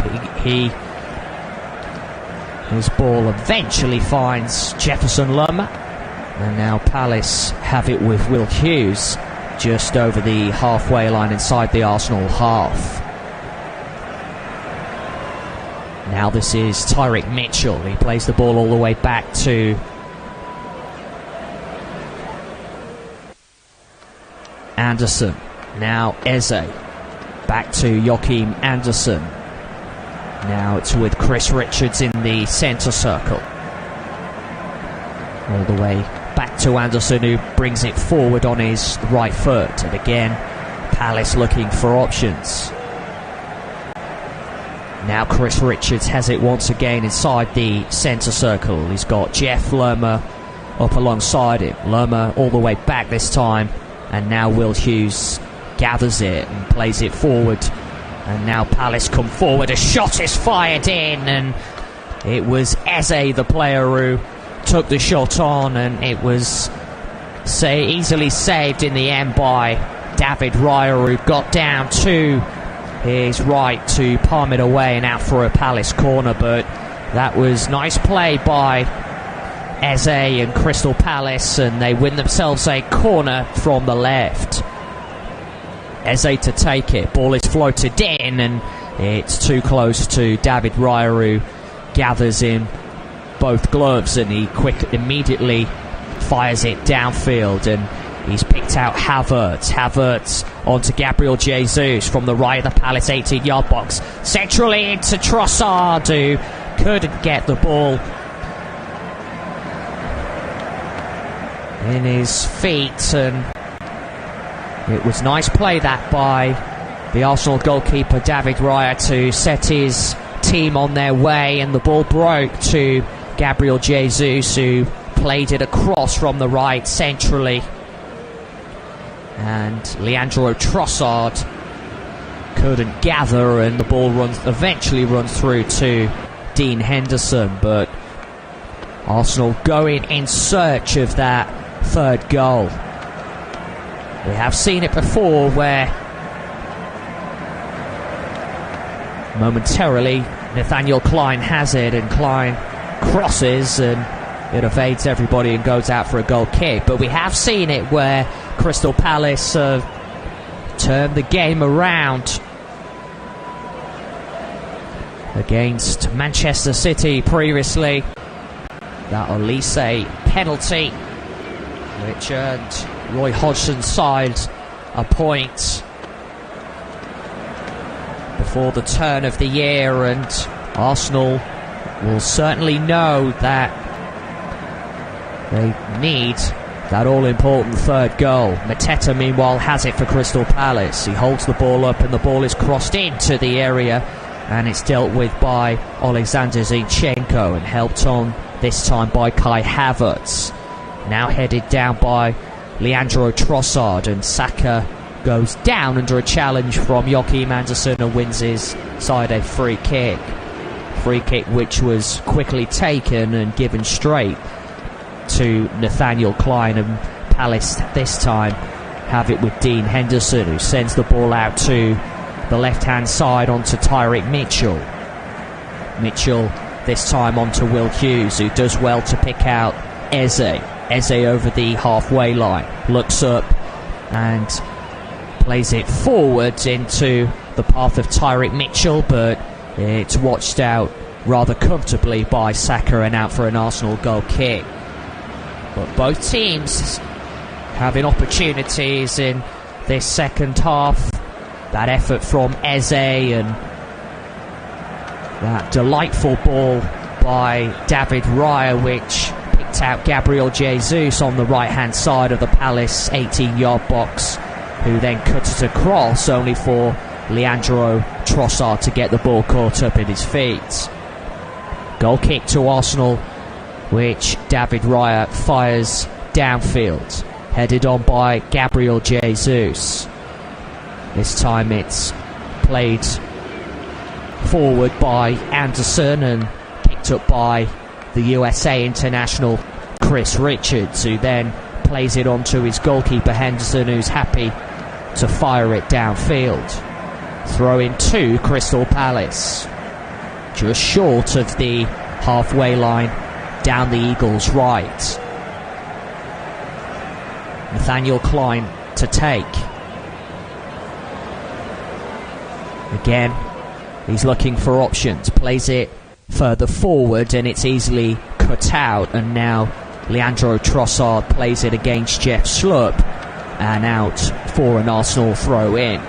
his ball eventually finds Jefferson Lerma, and now Palace have it with Will Hughes just over the halfway line inside the Arsenal half. Now this is Tyrick Mitchell. He plays the ball all the way back to Anderson. Now Eze. Back to Joachim Anderson. Now it's with Chris Richards in the centre circle. All the way back to Anderson, who brings it forward on his right foot. And again, Palace looking for options. Now Chris Richards has it once again inside the centre circle. He's got Jeff Lerma up alongside him. Lerma all the way back this time. And now Will Hughes gathers it and plays it forward. And now Palace come forward. A shot is fired in, and it was Eze, the player who took the shot on, and it was easily saved in the end by David Raya, who got down to his right to palm it away and out for a Palace corner. But that was nice play by Eze and Crystal Palace, and they win themselves a corner from the left. Eze to take it, ball is floated in, and it's too close to David Raya, who gathers in both gloves, and he immediately fires it downfield, and he's picked out Havertz onto Gabriel Jesus from the right of the Palace 18-yard box, centrally into Trossard, who couldn't get the ball in his feet, and it was nice play that by the Arsenal goalkeeper David Raya to set his team on their way, and the ball broke to Gabriel Jesus, who played it across from the right centrally, and Leandro Trossard couldn't gather, and the ball eventually runs through to Dean Henderson. But Arsenal going in search of that third goal. We have seen it before where momentarily Nathaniel Clyne has it, and Clyne crosses and it evades everybody and goes out for a goal kick. But we have seen it where Crystal Palace have turned the game around against Manchester City previously. That Olise penalty, which earned Roy Hodgson's side a point before the turn of the year, and Arsenal will certainly know that they need that all-important third goal. Mateta, meanwhile, has it for Crystal Palace. He holds the ball up and the ball is crossed into the area, and it's dealt with by Alexander Zinchenko and helped on this time by Kai Havertz. Now headed down by Leandro Trossard, and Saka goes down under a challenge from Joachim Andersen and wins his side a free kick. Free kick which was quickly taken and given straight to Nathaniel Clyne, and Palace this time have it with Dean Henderson, who sends the ball out to the left-hand side onto Tyrick Mitchell. Mitchell this time onto Will Hughes, who does well to pick out Eze. Eze over the halfway line, looks up and plays it forward into the path of Tyrick Mitchell, but it's watched out rather comfortably by Saka and out for an Arsenal goal kick. But both teams having opportunities in this second half. That effort from Eze and that delightful ball by David Raya, which picked out Gabriel Jesus on the right hand side of the Palace 18-yard box, who then cut it across, only for Leandro Trossard to get the ball caught up in his feet. Goal kick to Arsenal, which David Raya fires downfield, headed on by Gabriel Jesus. This time it's played forward by Anderson and picked up by the USA international Chris Richards, who then plays it onto his goalkeeper Henderson, who's happy to fire it downfield. Throw in to Crystal Palace, just short of the halfway line down the Eagles' right. Nathaniel Clyne to take. Again, he's looking for options, plays it further forward and it's easily cut out, and now Leandro Trossard plays it against Jeff Schlupp and out for an Arsenal throw in.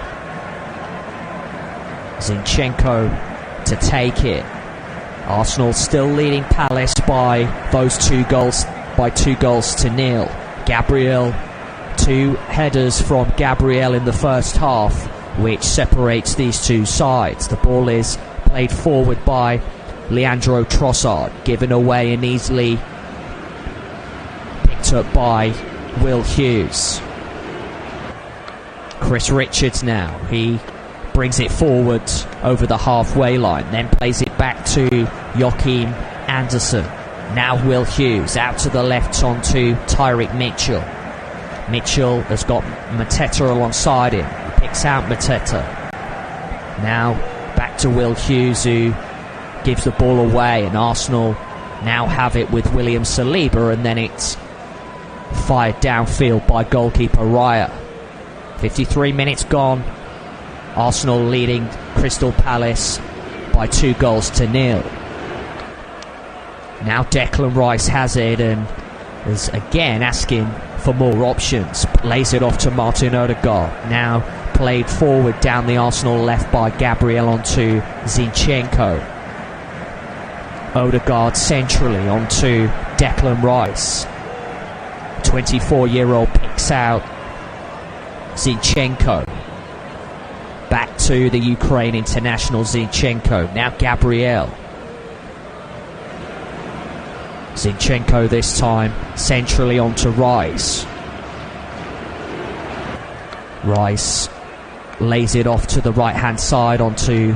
Zinchenko to take it. Arsenal still leading Palace by those 2 goals, by 2-0. Gabriel, 2 headers from Gabriel in the first half, which separates these two sides. The ball is played forward by Leandro Trossard, given away and easily picked up by Will Hughes. Chris Richards now, he brings it forward over the halfway line, then plays it back to Joachim Andersen. Now Will Hughes out to the left onto Tyrick Mitchell. Mitchell has got Mateta alongside him. He picks out Mateta. Now back to Will Hughes, who gives the ball away, and Arsenal now have it with William Saliba, and then it's fired downfield by goalkeeper Raya. 53 minutes gone. Arsenal leading Crystal Palace by 2-0. Now Declan Rice has it and is again asking for more options. Lays it off to Martin Odegaard. Now played forward down the Arsenal left by Gabriel onto Zinchenko. Odegaard centrally onto Declan Rice. 24-year-old picks out Zinchenko. Back to the Ukraine international Zinchenko. Now Gabriel. Zinchenko this time centrally onto Rice. Rice lays it off to the right hand side onto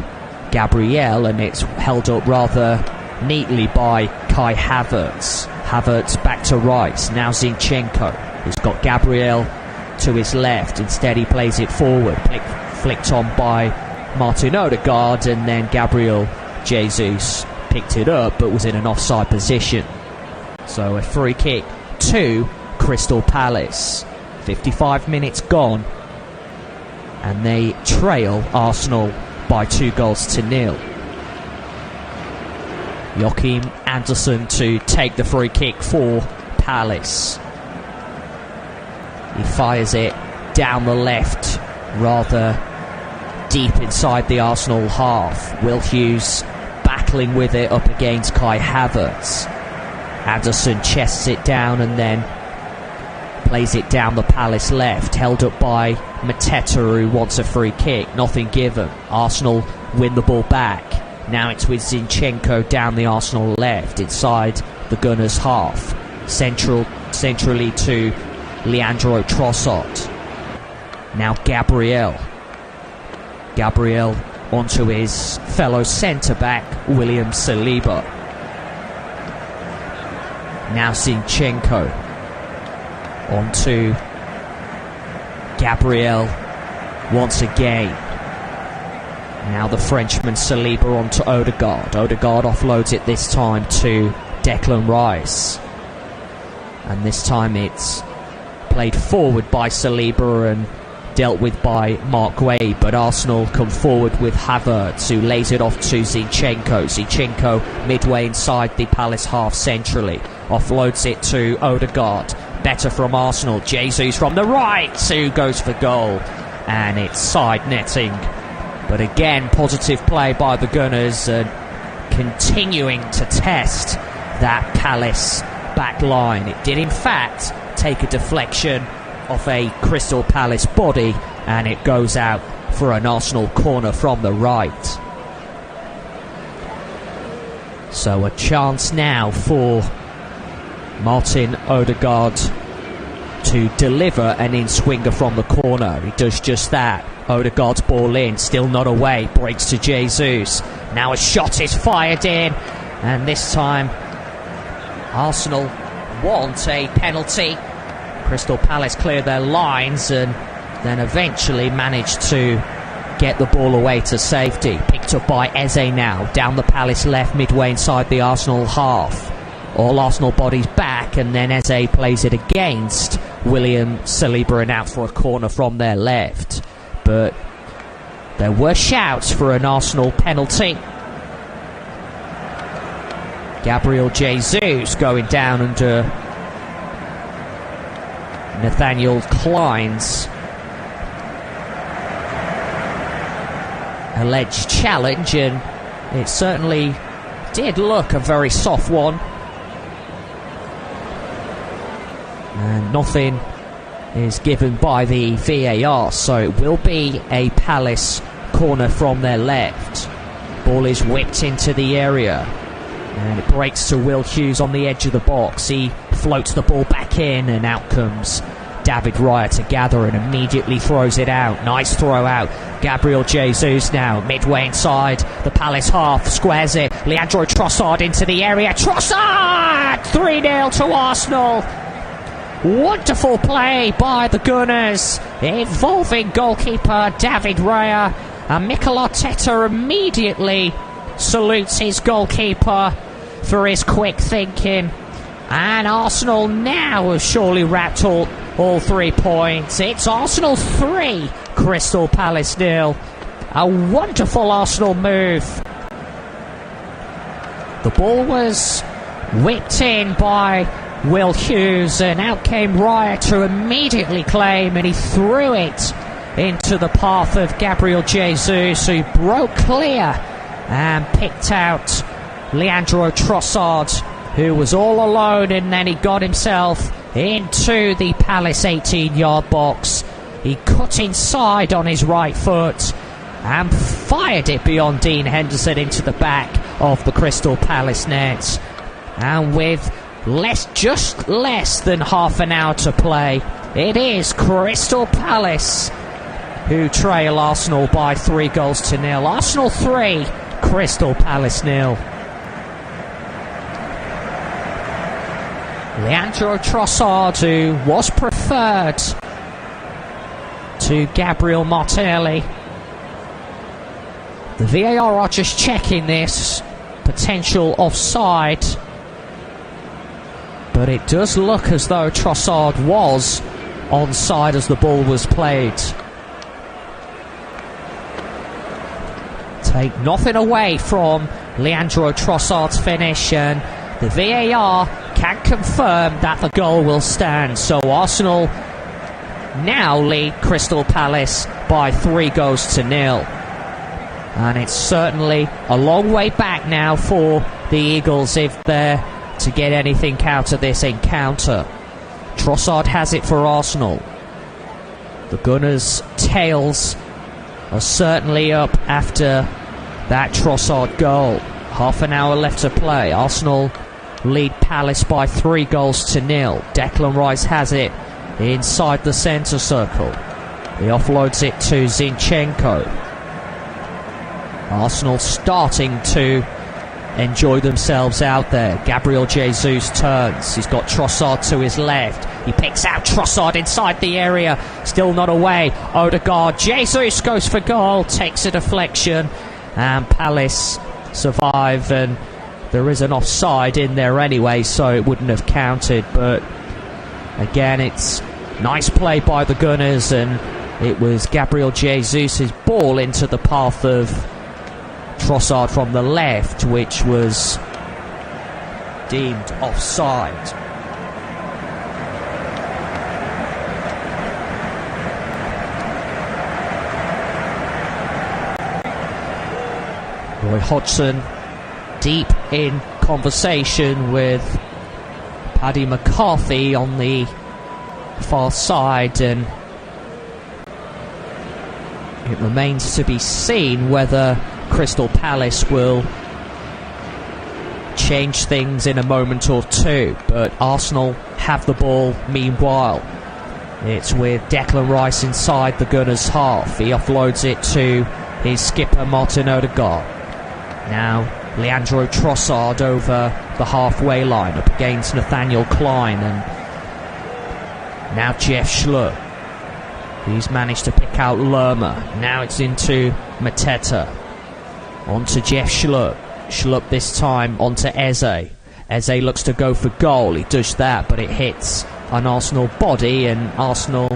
Gabriel, and it's held up rather neatly by Kai Havertz. Havertz back to Rice, now Zinchenko. He's got Gabriel to his left, instead he plays it forward, flicked on by Martin Odegaard, and then Gabriel Jesus picked it up but was in an offside position. So a free kick to Crystal Palace. 55 minutes gone, and they trail Arsenal by 2-0. Joachim Andersen to take the free kick for Palace. He fires it down the left, rather deep inside the Arsenal half. Will Hughes battling with it up against Kai Havertz. Andersen chests it down and then plays it down the Palace left, held up by Mateta, who wants a free kick. Nothing given. Arsenal win the ball back. Now it's with Zinchenko down the Arsenal left, inside the Gunners' half. Centrally to Leandro Trossard. Now Gabriel onto his fellow centre-back, William Saliba. Now Zinchenko onto Gabriel once again. Now the Frenchman Saliba onto Odegaard. Odegaard offloads it this time to Declan Rice. And this time it's played forward by Saliba and dealt with by Mark Guay, but Arsenal come forward with Havertz, who lays it off to Zinchenko. Zinchenko midway inside the Palace half centrally, offloads it to Odegaard. Better from Arsenal. Jesus from the right, who goes for goal, and it's side netting. But again, positive play by the Gunners, and continuing to test that Palace back line. It did in fact take a deflection off a Crystal Palace body, and it goes out for an Arsenal corner from the right. So a chance now for Martin Odegaard to deliver an in-swinger from the corner. He does just that. Odegaard's ball in, still not away, breaks to Jesus. Now a shot is fired in, and this time Arsenal want a penalty. Crystal Palace clear their lines and then eventually managed to get the ball away to safety. Picked up by Eze now, down the Palace left, midway inside the Arsenal half. All Arsenal bodies back, and then Eze plays it against William Saliba and out for a corner from their left. But there were shouts for an Arsenal penalty. Gabriel Jesus going down under Nathaniel Klein's alleged challenge, and it certainly did look a very soft one. And nothing is given by the VAR, so it will be a Palace corner from their left. Ball is whipped into the area, and it breaks to Will Hughes on the edge of the box. He floats the ball back in, and out comes David Raya to gather and immediately throws it out. Nice throw out. Gabriel Jesus now midway inside the Palace half, squares it. Leandro Trossard into the area. Trossard! 3-0 to Arsenal. Wonderful play by the Gunners, involving goalkeeper David Raya, and Mikel Arteta immediately salutes his goalkeeper for his quick thinking. And Arsenal now have surely wrapped all 3 points. It's Arsenal 3, Crystal Palace 0. A wonderful Arsenal move. The ball was whipped in by Will Hughes, and out came Raya to immediately claim, and he threw it into the path of Gabriel Jesus, who broke clear and picked out Leandro Trossard, who was all alone, and then he got himself into the Palace 18-yard box. He cut inside on his right foot and fired it beyond Dean Henderson into the back of the Crystal Palace net. And with just less than half an hour to play, it is Crystal Palace who trail Arsenal by 3-0. Arsenal 3, Crystal Palace 0. Leandro Trossard, who was preferred to Gabriel Martinelli. The VAR are just checking this potential offside, but it does look as though Trossard was onside as the ball was played. Take nothing away from Leandro Trossard's finish, and the VAR can confirm that the goal will stand. So Arsenal now lead Crystal Palace by 3-0. And it's certainly a long way back now for the Eagles if they're to get anything out of this encounter. Trossard has it for Arsenal. The Gunners' tails are certainly up after that Trossard goal. Half an hour left to play. Arsenal lead Palace by 3-0. Declan Rice has it inside the centre circle. He offloads it to Zinchenko. Arsenal starting to enjoy themselves out there. Gabriel Jesus turns. He's got Trossard to his left. He picks out Trossard inside the area. Still not away. Odegaard. Jesus goes for goal. Takes a deflection. And Palace survive. And there is an offside in there anyway, so it wouldn't have counted. But again, it's nice play by the Gunners. And it was Gabriel Jesus' ball into the path of Trossard from the left, which was deemed offside. Roy Hodgson deep in conversation with Paddy McCarthy on the far side, and it remains to be seen whether Crystal Palace will change things in a moment or two, but Arsenal have the ball meanwhile. It's with Declan Rice inside the Gunners' half. He offloads it to his skipper Martin Odegaard. Now Leandro Trossard over the halfway line up against Nathaniel Klein, and now Jeff Schlupp. He's managed to pick out Lerma. Now it's into Mateta. On to Jeff Schlupp. Schlupp this time onto Eze. Eze looks to go for goal. He does that, but it hits an Arsenal body, and Arsenal,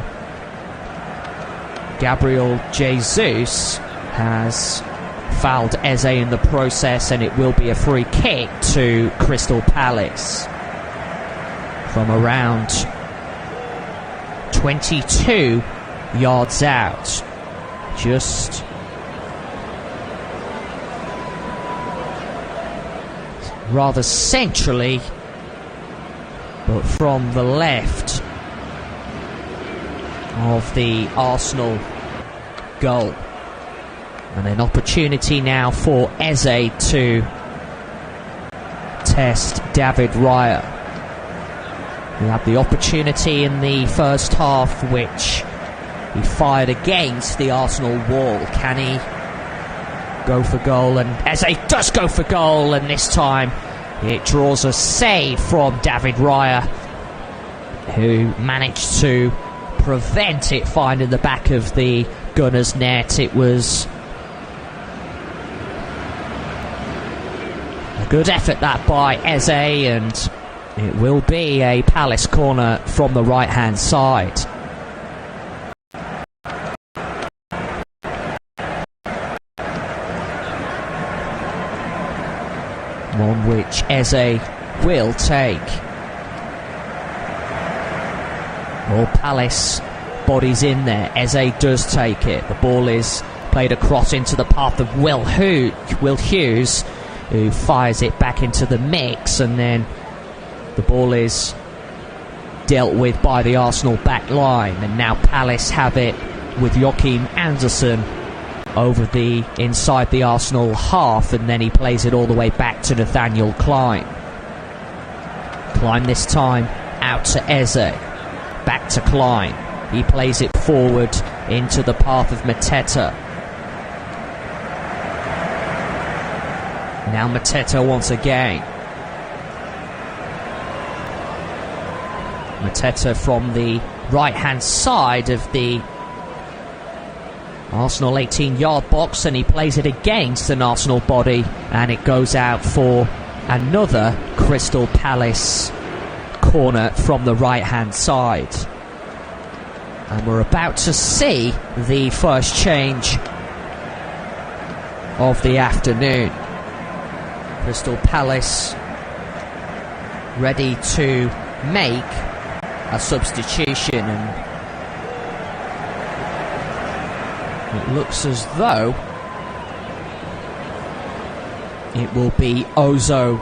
Gabriel Jesus has fouled Eze in the process, and it will be a free kick to Crystal Palace from around 22 yards out. Just rather centrally, but from the left of the Arsenal goal. And an opportunity now for Eze to test David Raya. He had the opportunity in the first half, which he fired against the Arsenal wall. Can he go for goal? And Eze does go for goal, and this time it draws a save from David Raya, who managed to prevent it finding the back of the Gunners' net. It was a good effort that by Eze, and it will be a Palace corner from the right hand side. One which Eze will take. All Palace bodies in there. Eze does take it. The ball is played across into the path of Will Hughes, who fires it back into the mix, and then the ball is dealt with by the Arsenal back line, and now Palace have it with Joachim Andersen over the inside the Arsenal half, and then he plays it all the way back to Nathaniel Klein. Klein this time out to Eze, back to Klein. He plays it forward into the path of Mateta. Now Mateta once again. Mateta from the right-hand side of the Arsenal 18-yard box, and he plays it against an Arsenal body, and it goes out for another Crystal Palace corner from the right-hand side. And we're about to see the first change of the afternoon. Crystal Palace ready to make a substitution, and it looks as though it will be Ozo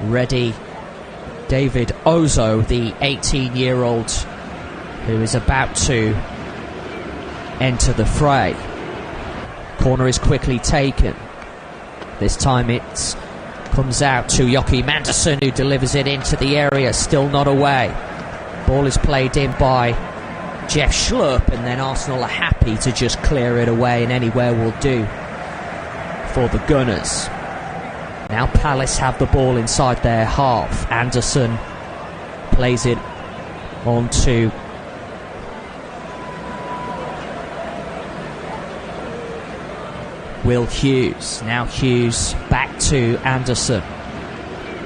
ready. David Ozo, the 18-year-old who is about to enter the fray. Corner is quickly taken. This time it comes out to Joachim Andersen, who delivers it into the area, still not away. Ball is played in by Jeff Schlupp, and then Arsenal are happy to just clear it away, and anywhere will do for the Gunners. Now Palace have the ball inside their half. Andersen plays it on to Will Hughes. Now Hughes back to Andersen.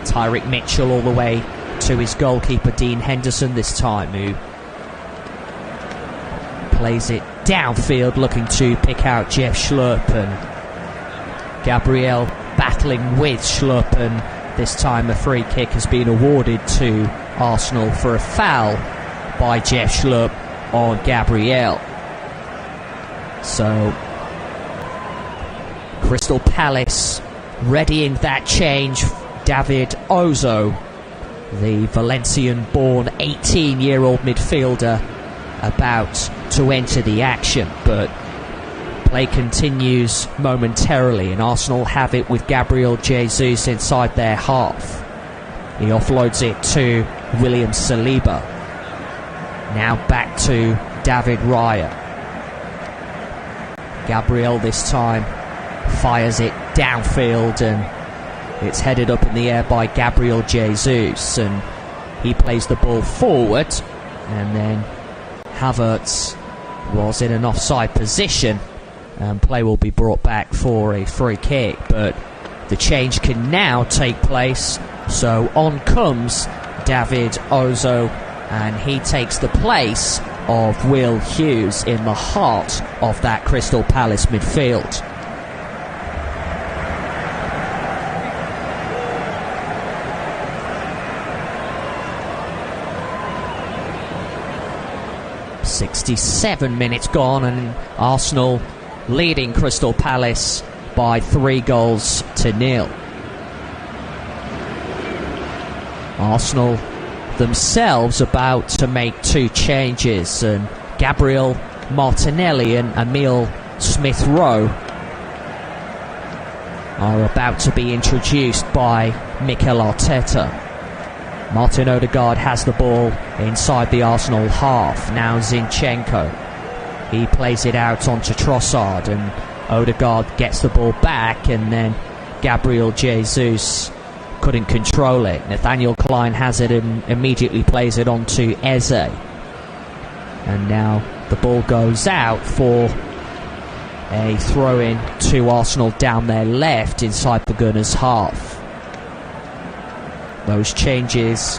Tyrick Mitchell all the way to his goalkeeper Dean Henderson this time, who plays it downfield looking to pick out Jeff Schlupp, and Gabriel battling with Schlupp, and this time a free kick has been awarded to Arsenal for a foul by Jeff Schlupp on Gabriel. So Crystal Palace readying that change. David Ozo, the Valencian-born 18-year-old midfielder, about to enter the action, but play continues momentarily, and Arsenal have it with Gabriel Jesus inside their half. He offloads it to William Saliba. Now back to David Raya. Gabriel this time fires it downfield, and it's headed up in the air by Gabriel Jesus, and he plays the ball forward, and then Havertz was in an offside position, and play will be brought back for a free kick. But the change can now take place, so on comes David Ozo, and he takes the place of Will Hughes in the heart of that Crystal Palace midfield. "67 minutes gone, and Arsenal leading Crystal Palace by 3-0. Arsenal themselves about to make two changes, and Gabriel Martinelli and Emile Smith-Rowe are about to be introduced by Mikel Arteta. Martin Odegaard has the ball inside the Arsenal half. Now Zinchenko. He plays it out onto Trossard, and Odegaard gets the ball back, and then Gabriel Jesus couldn't control it. Nathaniel Klein has it and immediately plays it onto Eze. And now the ball goes out for a throw-in to Arsenal down their left inside the Gunners' half. Those changes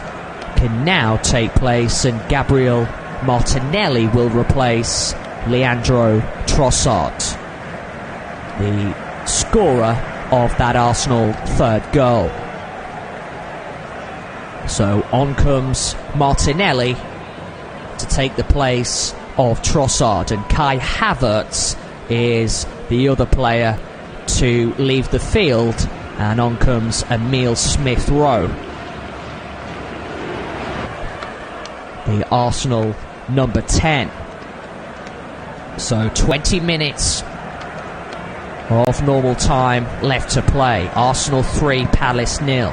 can now take place, and Gabriel Martinelli will replace Leandro Trossard, the scorer of that Arsenal third goal. So on comes Martinelli to take the place of Trossard, and Kai Havertz is the other player to leave the field, and on comes Emile Smith-Rowe, the Arsenal number 10. So 20 minutes of normal time left to play. Arsenal 3, Palace 0.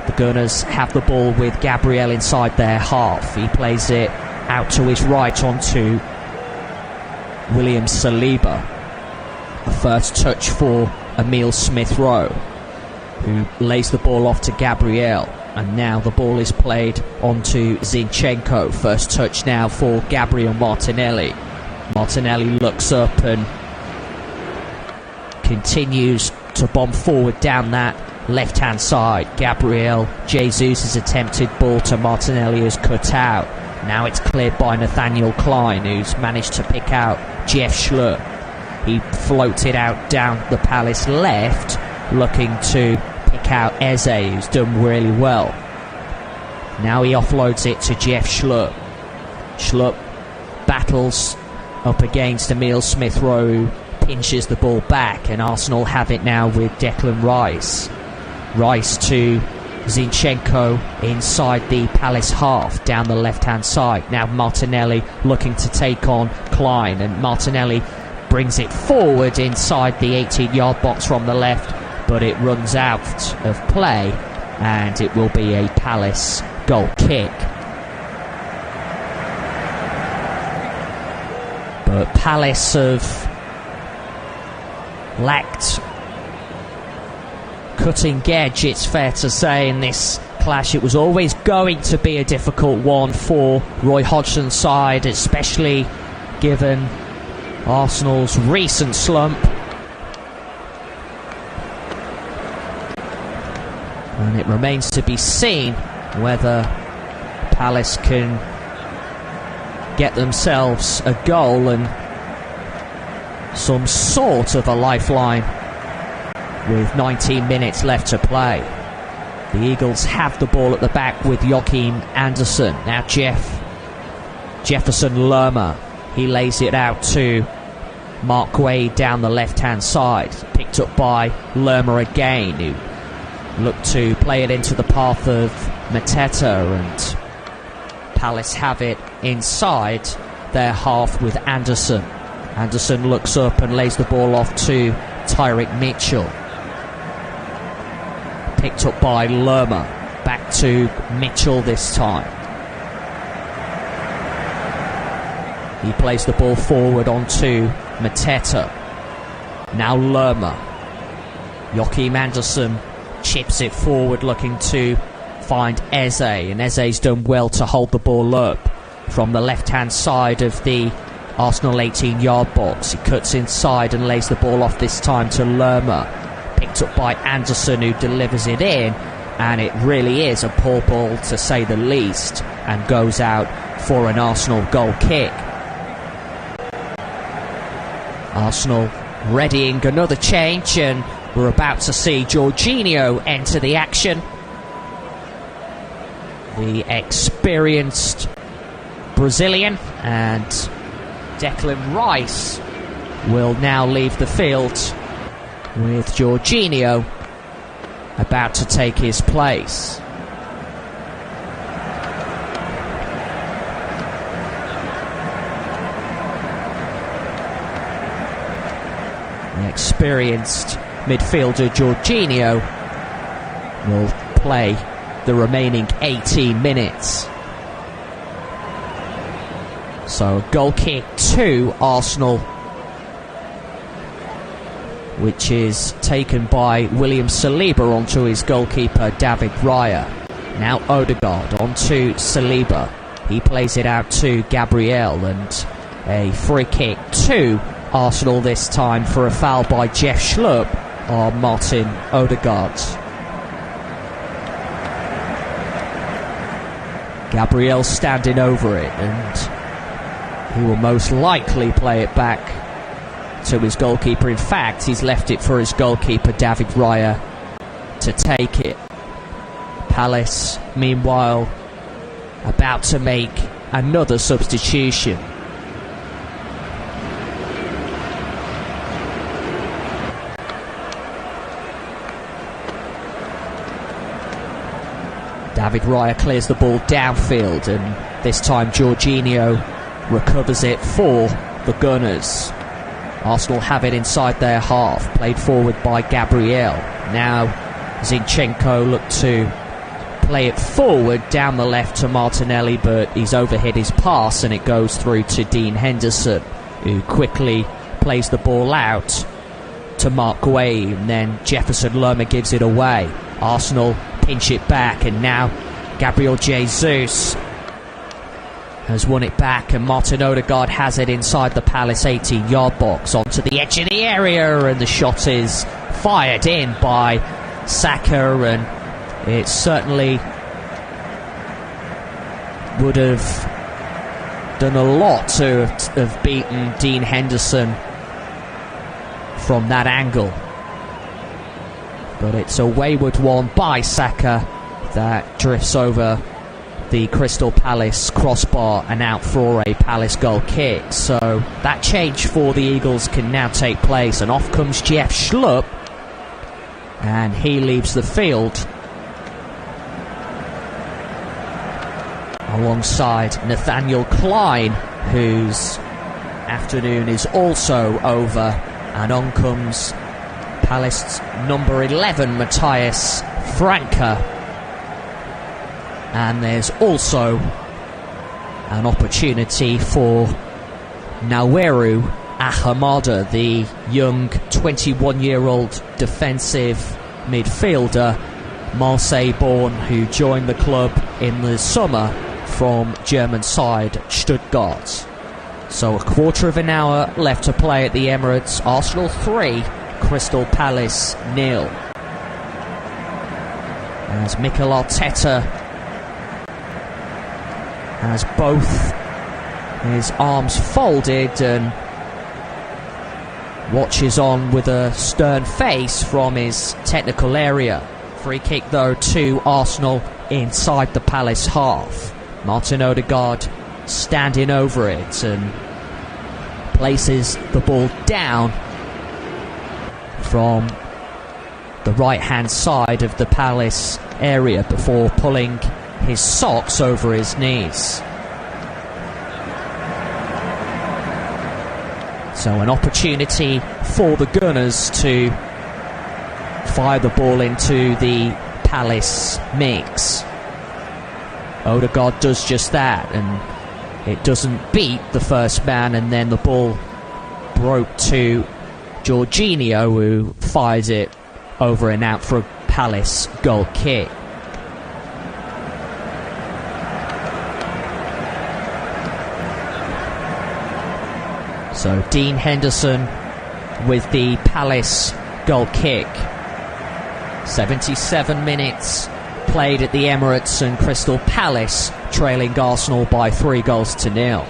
The Gunners have the ball with Gabriel inside their half. He plays it out to his right onto William Saliba. A first touch for Emile Smith-Rowe, who lays the ball off to Gabriel. And now the ball is played onto Zinchenko. First touch now for Gabriel Martinelli. Martinelli looks up and continues to bomb forward down that left-hand side. Gabriel Jesus' attempted ball to Martinelli is cut out. Now it's cleared by Nathaniel Klein, who's managed to pick out Jeff Schlupp. He floated out down the Palace left, looking to pick out Eze, who's done really well. Now he offloads it to Jeff Schlupp. Schlupp battles up against Emile Smith-Rowe, who pinches the ball back, and Arsenal have it now with Declan Rice. Rice to Zinchenko inside the Palace half, down the left-hand side. Now Martinelli looking to take on Klein, and Martinelli brings it forward inside the 18-yard box from the left, but it runs out of play, and it will be a Palace goal kick. But Palace have lacked cutting edge, it's fair to say, in this clash. It was always going to be a difficult one for Roy Hodgson's side, especially given Arsenal's recent slump. And it remains to be seen whether Palace can get themselves a goal and some sort of a lifeline with 19 minutes left to play. The Eagles have the ball at the back with Joachim Andersen. Now Jefferson Lerma. He lays it out to Mark Guay down the left-hand side. Picked up by Lerma again, who looked to play it into the path of Mateta, and Palace have it inside their half with Andersen. Andersen looks up and lays the ball off to Tyrick Mitchell. Picked up by Lerma. Back to Mitchell this time. He plays the ball forward onto Mateta. Now Lerma. Joachim Andersen chips it forward, looking to find Eze, and Eze's done well to hold the ball up from the left-hand side of the Arsenal 18-yard box. He cuts inside and lays the ball off this time to Lerma. Picked up by Andersen, who delivers it in, and it really is a poor ball to say the least, and goes out for an Arsenal goal kick. Arsenal readying another change, and we're about to see Jorginho enter the action. The experienced Brazilian, and Declan Rice will now leave the field, with Jorginho about to take his place. The experienced midfielder Jorginho will play the remaining 18 minutes. So goal kick to Arsenal, which is taken by William Saliba onto his goalkeeper David Raya. Now Odegaard onto Saliba. He plays it out to Gabriel, and a free kick to Arsenal this time for a foul by Jeff Schlupp on Martin Odegaard. Gabriel standing over it, and he will most likely play it back to his goalkeeper. In fact, he's left it for his goalkeeper David Raya to take it. Palace, meanwhile, about to make another substitution. David Raya clears the ball downfield, and this time Jorginho recovers it for the Gunners. Arsenal have it inside their half, played forward by Gabriel. Now Zinchenko looked to play it forward down the left to Martinelli, but he's overhit his pass and it goes through to Dean Henderson. who quickly plays the ball out to Mark Guay, and then Jefferson Lerma gives it away. Arsenal pinch it back, and now Gabriel Jesus has won it back, and Martin Odegaard has it inside the Palace 18-yard box onto the edge of the area, and the shot is fired in by Saka, and it certainly would have done a lot to have beaten Dean Henderson from that angle. But it's a wayward one by Saka that drifts over the Crystal Palace crossbar and out for a Palace goal kick. So that change for the Eagles can now take place, and off comes Jeff Schlupp, and he leaves the field alongside Nathaniel Klein, whose afternoon is also over, and on comes Palace number 11 Matthias Franca. And there's also an opportunity for Naweru Ahamada, the young 21-year-old defensive midfielder, Marseille-born, who joined the club in the summer from German side Stuttgart. So a quarter of an hour left to play at the Emirates. Arsenal 3, Crystal Palace 0. As Mikel Arteta has both his arms folded and watches on with a stern face from his technical area. Free kick though to Arsenal inside the Palace half. Martin Odegaard standing over it and places the ball down from the right hand side of the Palace area before pulling his socks over his knees. So an opportunity for the Gunners to fire the ball into the Palace mix. Odegaard does just that, and it doesn't beat the first man, and then the ball broke to Jorginho, who fires it over and out for a Palace goal kick. So Dean Henderson with the Palace goal kick. 77 minutes played at the Emirates, and Crystal Palace trailing Arsenal by 3-0.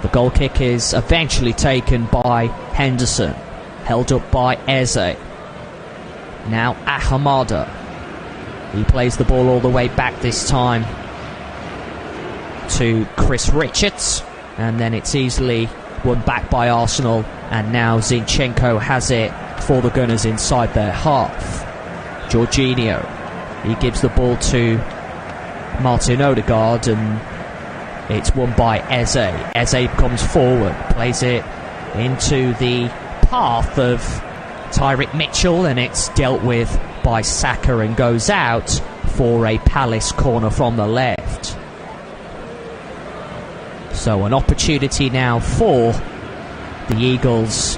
The goal kick is eventually taken by Henderson, held up by Eze. Now Ahamada. He plays the ball all the way back this time to Chris Richards, and then it's easily won back by Arsenal, and now Zinchenko has it for the Gunners inside their half. Jorginho, he gives the ball to Martin Odegaard, and it's won by Eze. Eze comes forward, plays it into the path of Tyrick Mitchell, and it's dealt with by Saka and goes out for a Palace corner from the left. So an opportunity now for the Eagles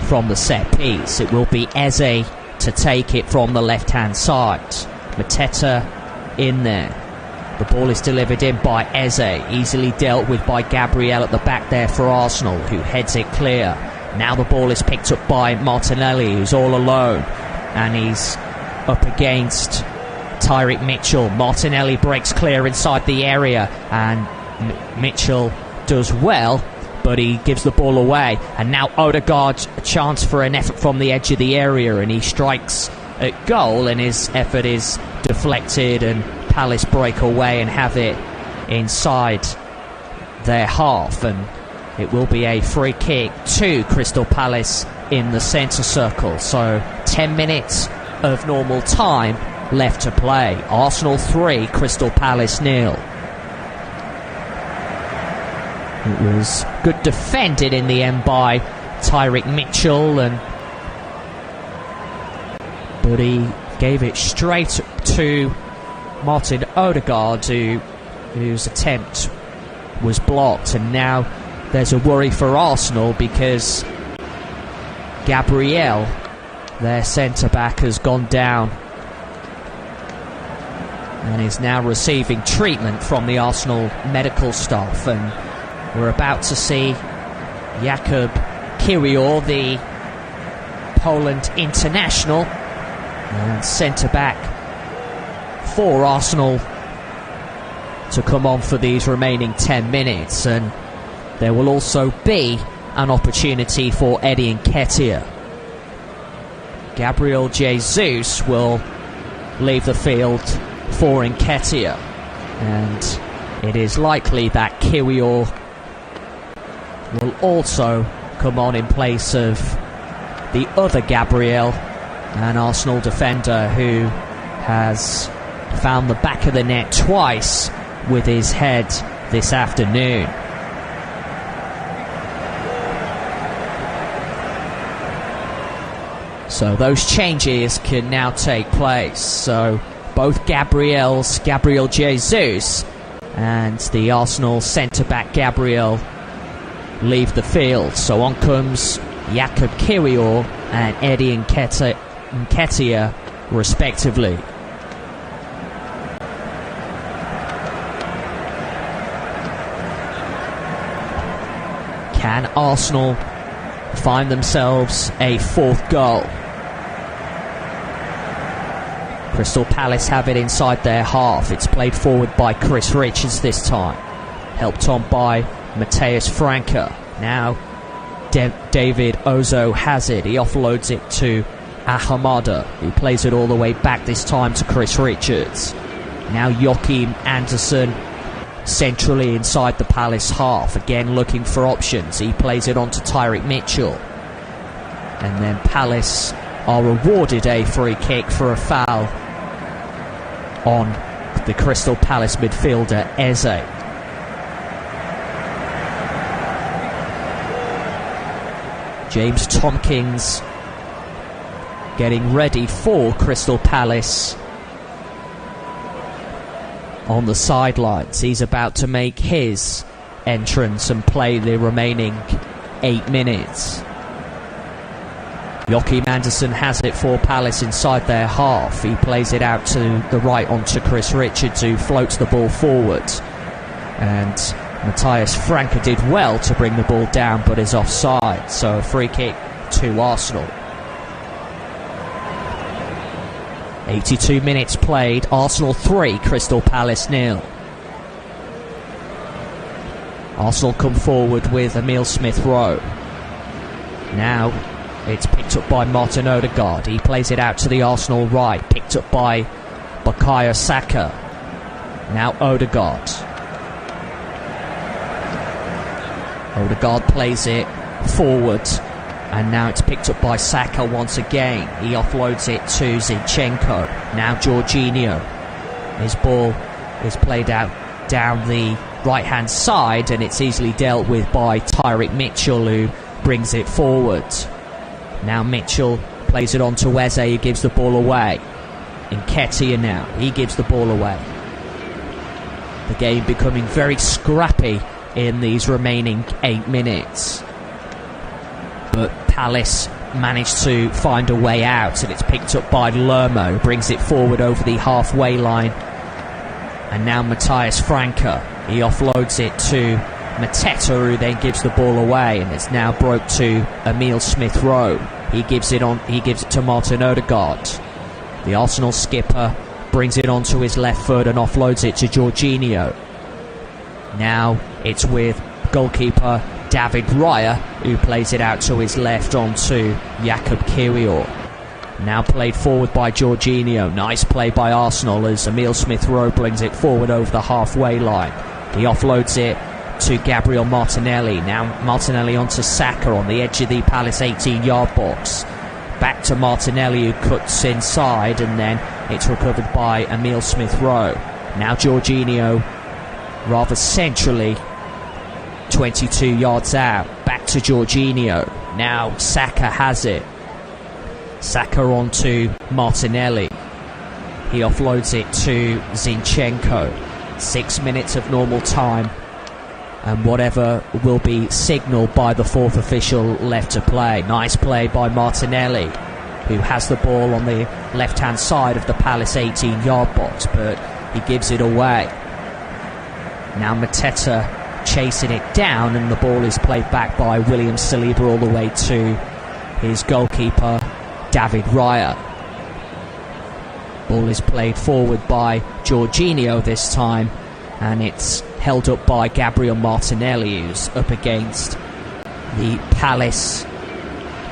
from the set piece. It will be Eze to take it from the left hand side. Mateta in there. The ball is delivered in by Eze, easily dealt with by Gabriel at the back there for Arsenal, who heads it clear. Now the ball is picked up by Martinelli, who's all alone, and he's up against Tyrick Mitchell. Martinelli breaks clear inside the area, and Mitchell does well, but he gives the ball away. And now Odegaard, a chance for an effort from the edge of the area, and he strikes at goal, and his effort is deflected, and Palace break away and have it inside their half, and it will be a free kick to Crystal Palace in the centre circle. So 10 minutes of normal time left to play. Arsenal 3, Crystal Palace 0. It was good defended in the end by Tyrick Mitchell, but he gave it straight to Martin Odegaard, whose attempt was blocked, and now there's a worry for Arsenal because Gabriel, their centre-back, has gone down and is now receiving treatment from the Arsenal medical staff. And we're about to see Jakub Kiwior, the Poland international and centre-back for Arsenal, to come on for these remaining 10 minutes. And there will also be an opportunity for Eddie Nketiah. Gabriel Jesus will leave the field for Nketiah, and it is likely that Kiwior will also come on in place of the other Gabriel, an Arsenal defender who has found the back of the net twice with his head this afternoon. So those changes can now take place. So both Gabriel Jesus and the Arsenal centre-back Gabriel leave the field. So on comes Jakub Kiwior and Eddie Nketiah respectively. Can Arsenal find themselves a fourth goal? Crystal Palace have it inside their half. It's played forward by Chris Richards this time, helped on by Matheus Franca. Now David Ozo has it. He offloads it to Ahamada, who plays it all the way back this time to Chris Richards. Now Joachim Andersen centrally inside the Palace half, again looking for options. He plays it on to Tyrick Mitchell, and then Palace are awarded a free kick for a foul on the Crystal Palace midfielder Eze. James Tomkins getting ready for Crystal Palace on the sidelines. He's about to make his entrance and play the remaining 8 minutes. Joachim Andersen has it for Palace inside their half. He plays it out to the right onto Chris Richards, who floats the ball forward. And Matheus Franca did well to bring the ball down, but is offside. So a free kick to Arsenal. 82 minutes played. Arsenal 3, Crystal Palace 0. Arsenal come forward with Emil Smith-Rowe. Now it's picked up by Martin Odegaard. He plays it out to the Arsenal right, picked up by Bukayo Saka. Now Odegaard. Odegaard plays it forward, and now it's picked up by Saka once again. He offloads it to Zinchenko. Now Jorginho. His ball is played out down the right-hand side, and it's easily dealt with by Tyrick Mitchell, who brings it forward. Now Mitchell plays it on to Eze, who gives the ball away. Nketiah now, he gives the ball away. The game becoming very scrappy in these remaining 8 minutes. But Palace managed to find a way out, and it's picked up by Lermo, brings it forward over the halfway line. And now Matheus Franca, he offloads it to Mateta, who then gives the ball away, and it's now broke to Emil Smith-Rowe. He gives it to Martin Odegaard. The Arsenal skipper brings it onto his left foot and offloads it to Jorginho. Now it's with goalkeeper David Raya, who plays it out to his left onto Jakub Kiwior. Now played forward by Jorginho. Nice play by Arsenal as Emil Smith-Rowe brings it forward over the halfway line. He offloads it to Gabriel Martinelli. Now Martinelli onto Saka on the edge of the Palace 18-yard box. Back to Martinelli, who cuts inside, and then it's recovered by Emil Smith-Rowe. Now Jorginho rather centrally, 22 yards out. Back to Jorginho. Now Saka has it. Saka on to Martinelli. He offloads it to Zinchenko. 6 minutes of normal time and whatever will be signalled by the fourth official left to play. Nice play by Martinelli, who has the ball on the left-hand side of the Palace 18-yard box, but he gives it away. Now Mateta chasing it down, and the ball is played back by William Saliba all the way to his goalkeeper, David Raya. Ball is played forward by Jorginho this time, and it's held up by Gabriel Martinelli, who's up against the Palace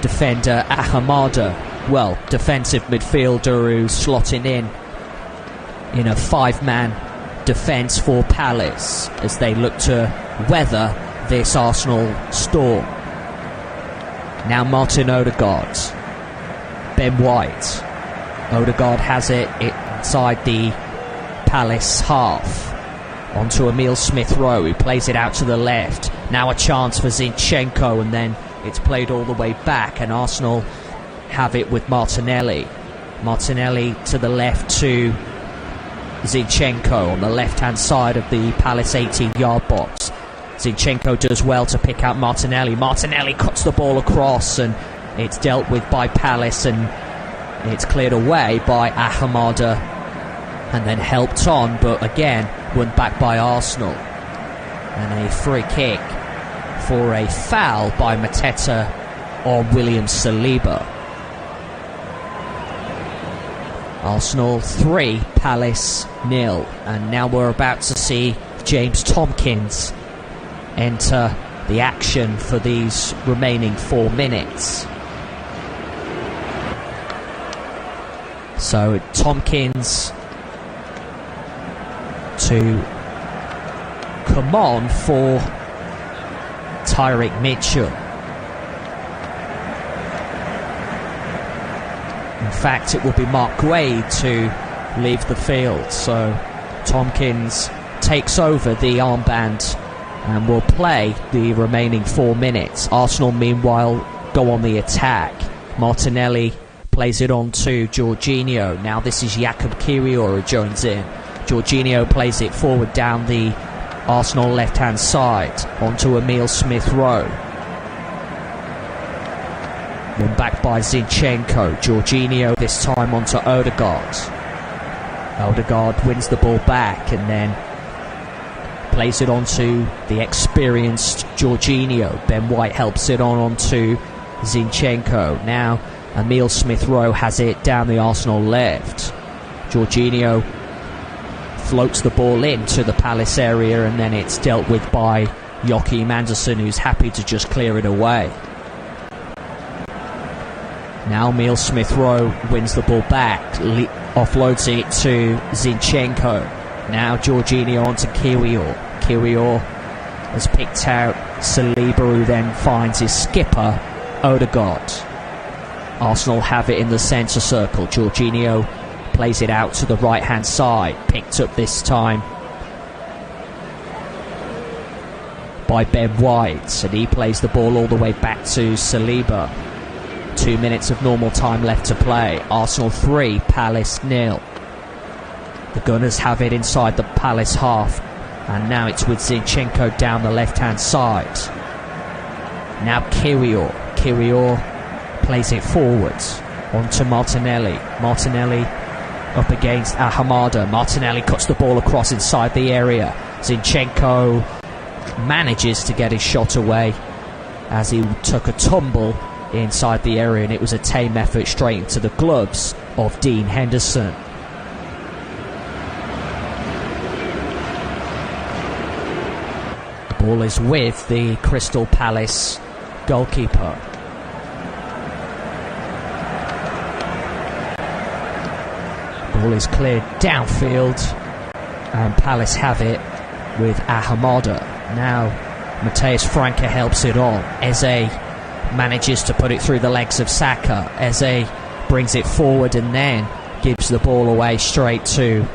defender Ahamada. Well, defensive midfielder who's slotting in a five-man defence for Palace as they look to weather this Arsenal storm. Now Martin Odegaard, Ben White. Odegaard has it inside the Palace half, onto Emile Smith-Rowe, who plays it out to the left. Now a chance for Zinchenko, and then it's played all the way back, and Arsenal have it with Martinelli. Martinelli to the left to Zinchenko on the left-hand side of the Palace 18-yard box. Zinchenko does well to pick out Martinelli. Martinelli cuts the ball across, and it's dealt with by Palace, and it's cleared away by Ahamada, and then helped on, but again won back by Arsenal. And a free kick for a foul by Mateta on William Saliba. Arsenal 3, Palace 0, and now we're about to see James Tomkins enter the action for these remaining 4 minutes. So Tomkins to come on for Tyrick Mitchell. In fact, it will be Mark Guay to leave the field, so Tomkins takes over the armband and will play the remaining 4 minutes. Arsenal meanwhile go on the attack. Martinelli plays it on to Jorginho. Now this is Jakub Kiwior who joins in. Jorginho plays it forward down the Arsenal left-hand side onto Emile Smith-Rowe. Won back by Zinchenko. Jorginho this time onto Odegaard. Odegaard wins the ball back and then plays it onto the experienced Jorginho. Ben White helps it onto Zinchenko. Now Emile Smith-Rowe has it down the Arsenal left. Jorginho floats the ball into the Palace area, and then it's dealt with by Joachim Andersen, who's happy to just clear it away. Now Emile Smith-Rowe wins the ball back, offloads it to Zinchenko. Now Jorginho onto Kiwior. Kiwior has picked out Saliba, who then finds his skipper, Odegaard. Arsenal have it in the centre circle. Jorginho plays it out to the right-hand side. Picked up this time by Ben White, and he plays the ball all the way back to Saliba. 2 minutes of normal time left to play. Arsenal 3, Palace 0. The Gunners have it inside the Palace half, and now it's with Zinchenko down the left-hand side. Now Kiwior. Kiwior plays it forwards onto Martinelli. Martinelli up against Ahamada. Martinelli cuts the ball across inside the area. Zinchenko manages to get his shot away as he took a tumble inside the area, and it was a tame effort straight into the gloves of Dean Henderson. The ball is with the Crystal Palace goalkeeper. Ball is cleared downfield, and Palace have it with Ahamada. Now Matheus Franca helps it on. Eze manages to put it through the legs of Saka. Eze brings it forward and then gives the ball away straight to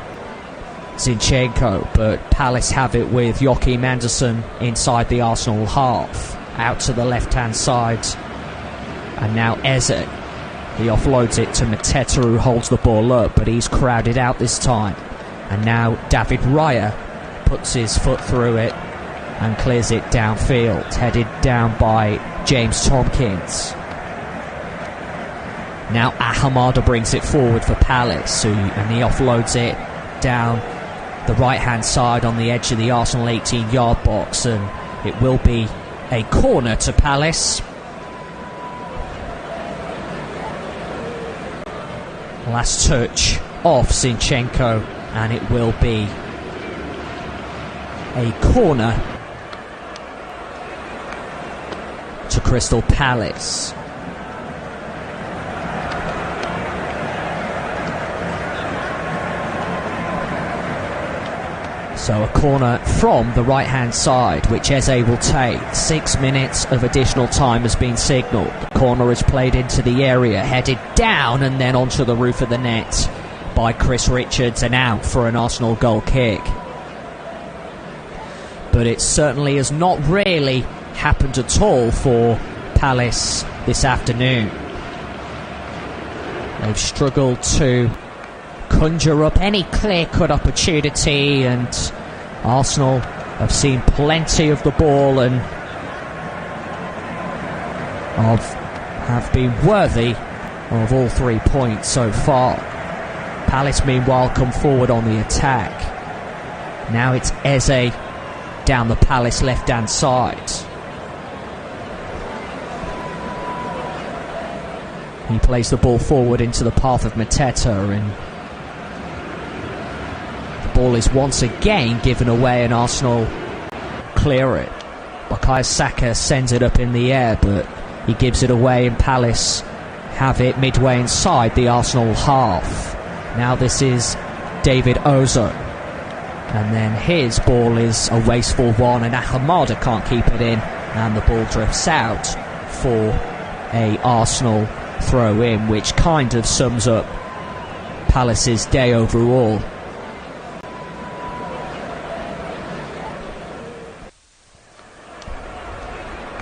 Zinchenko, but Palace have it with Joachim Andersen inside the Arsenal half, out to the left-hand side, and now Eze. He offloads it to Mateta, who holds the ball up, but he's crowded out this time. And now David Raya puts his foot through it and clears it downfield, headed down by James Tompkins. Now Ahamada brings it forward for Palace, and he offloads it down the right-hand side on the edge of the Arsenal 18-yard box, and it will be a corner to Palace. Last touch off Zinchenko, and it will be a corner to Crystal Palace. So a corner from the right-hand side, which Eze will take. 6 minutes of additional time has been signalled. The corner is played into the area, headed down and then onto the roof of the net by Chris Richards, and out for an Arsenal goal kick. But it certainly has not really happened at all for Palace this afternoon. They've struggled to conjure up any clear-cut opportunity, and Arsenal have seen plenty of the ball and have been worthy of all 3 points so far. Palace meanwhile come forward on the attack. Now it's Eze down the Palace left-hand side. He plays the ball forward into the path of Mateta, and the ball is once again given away, and Arsenal clear it. Bukayo Saka sends it up in the air, but he gives it away, and Palace have it midway inside the Arsenal half. Now this is David Ozo, and then his ball is a wasteful one, and Ahamada can't keep it in, and the ball drifts out for a Arsenal throw in, which kind of sums up Palace's day overall.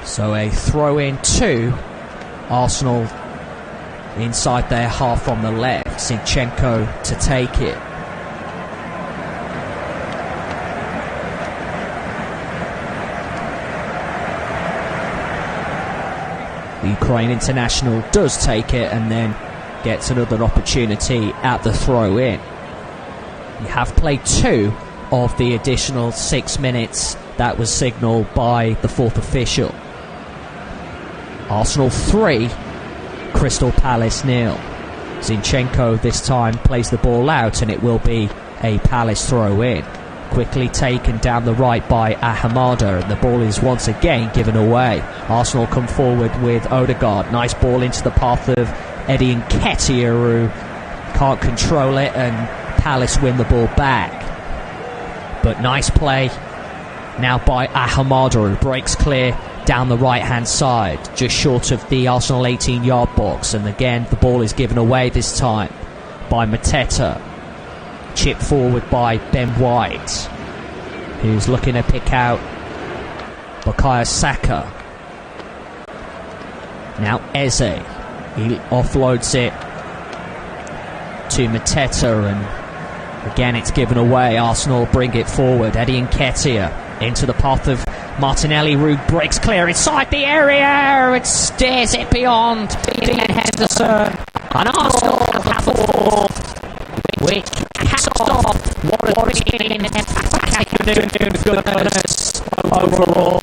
So a throw in to Arsenal inside their half from the left. Zinchenko to take it. The Ukraine international does take it and then gets another opportunity at the throw in. You have played 2 of the additional 6 minutes that was signalled by the 4th official. Arsenal 3, Crystal Palace 0. Zinchenko this time plays the ball out, and it will be a Palace throw in. Quickly taken down the right by Ahamada, and the ball is once again given away. Arsenal come forward with Odegaard. Nice ball into the path of Eddie Nketiah, who can't control it, and Palace win the ball back. But nice play now by Ahamada, who breaks clear down the right hand side, just short of the Arsenal 18-yard box, and again the ball is given away this time by Mateta. Chip forward by Ben White, who's looking to pick out Bukayo Saka. Now Eze, he offloads it to Mateta, and again it's given away. Arsenal bring it forward. Eddie Nketiah into the path of Martinelli, who breaks clear inside the area and steers it beyond Dean Henderson. And Arsenal have the ball, which caps off what has been a fantastic afternoon of goodness overall.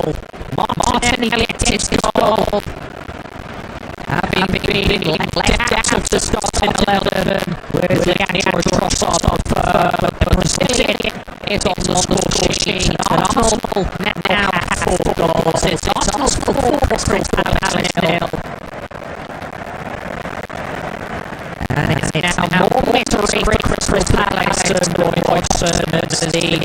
Martinelli gets his goal, having been left out of the starting 11 with Leandro Trossard for Brazilian is on the score sheet, and Arsenal now have 4 goals. It's Arsenal's 4, Crystal Palace 0. And it's now more misery for Crystal Palace and Roy Hodgson as the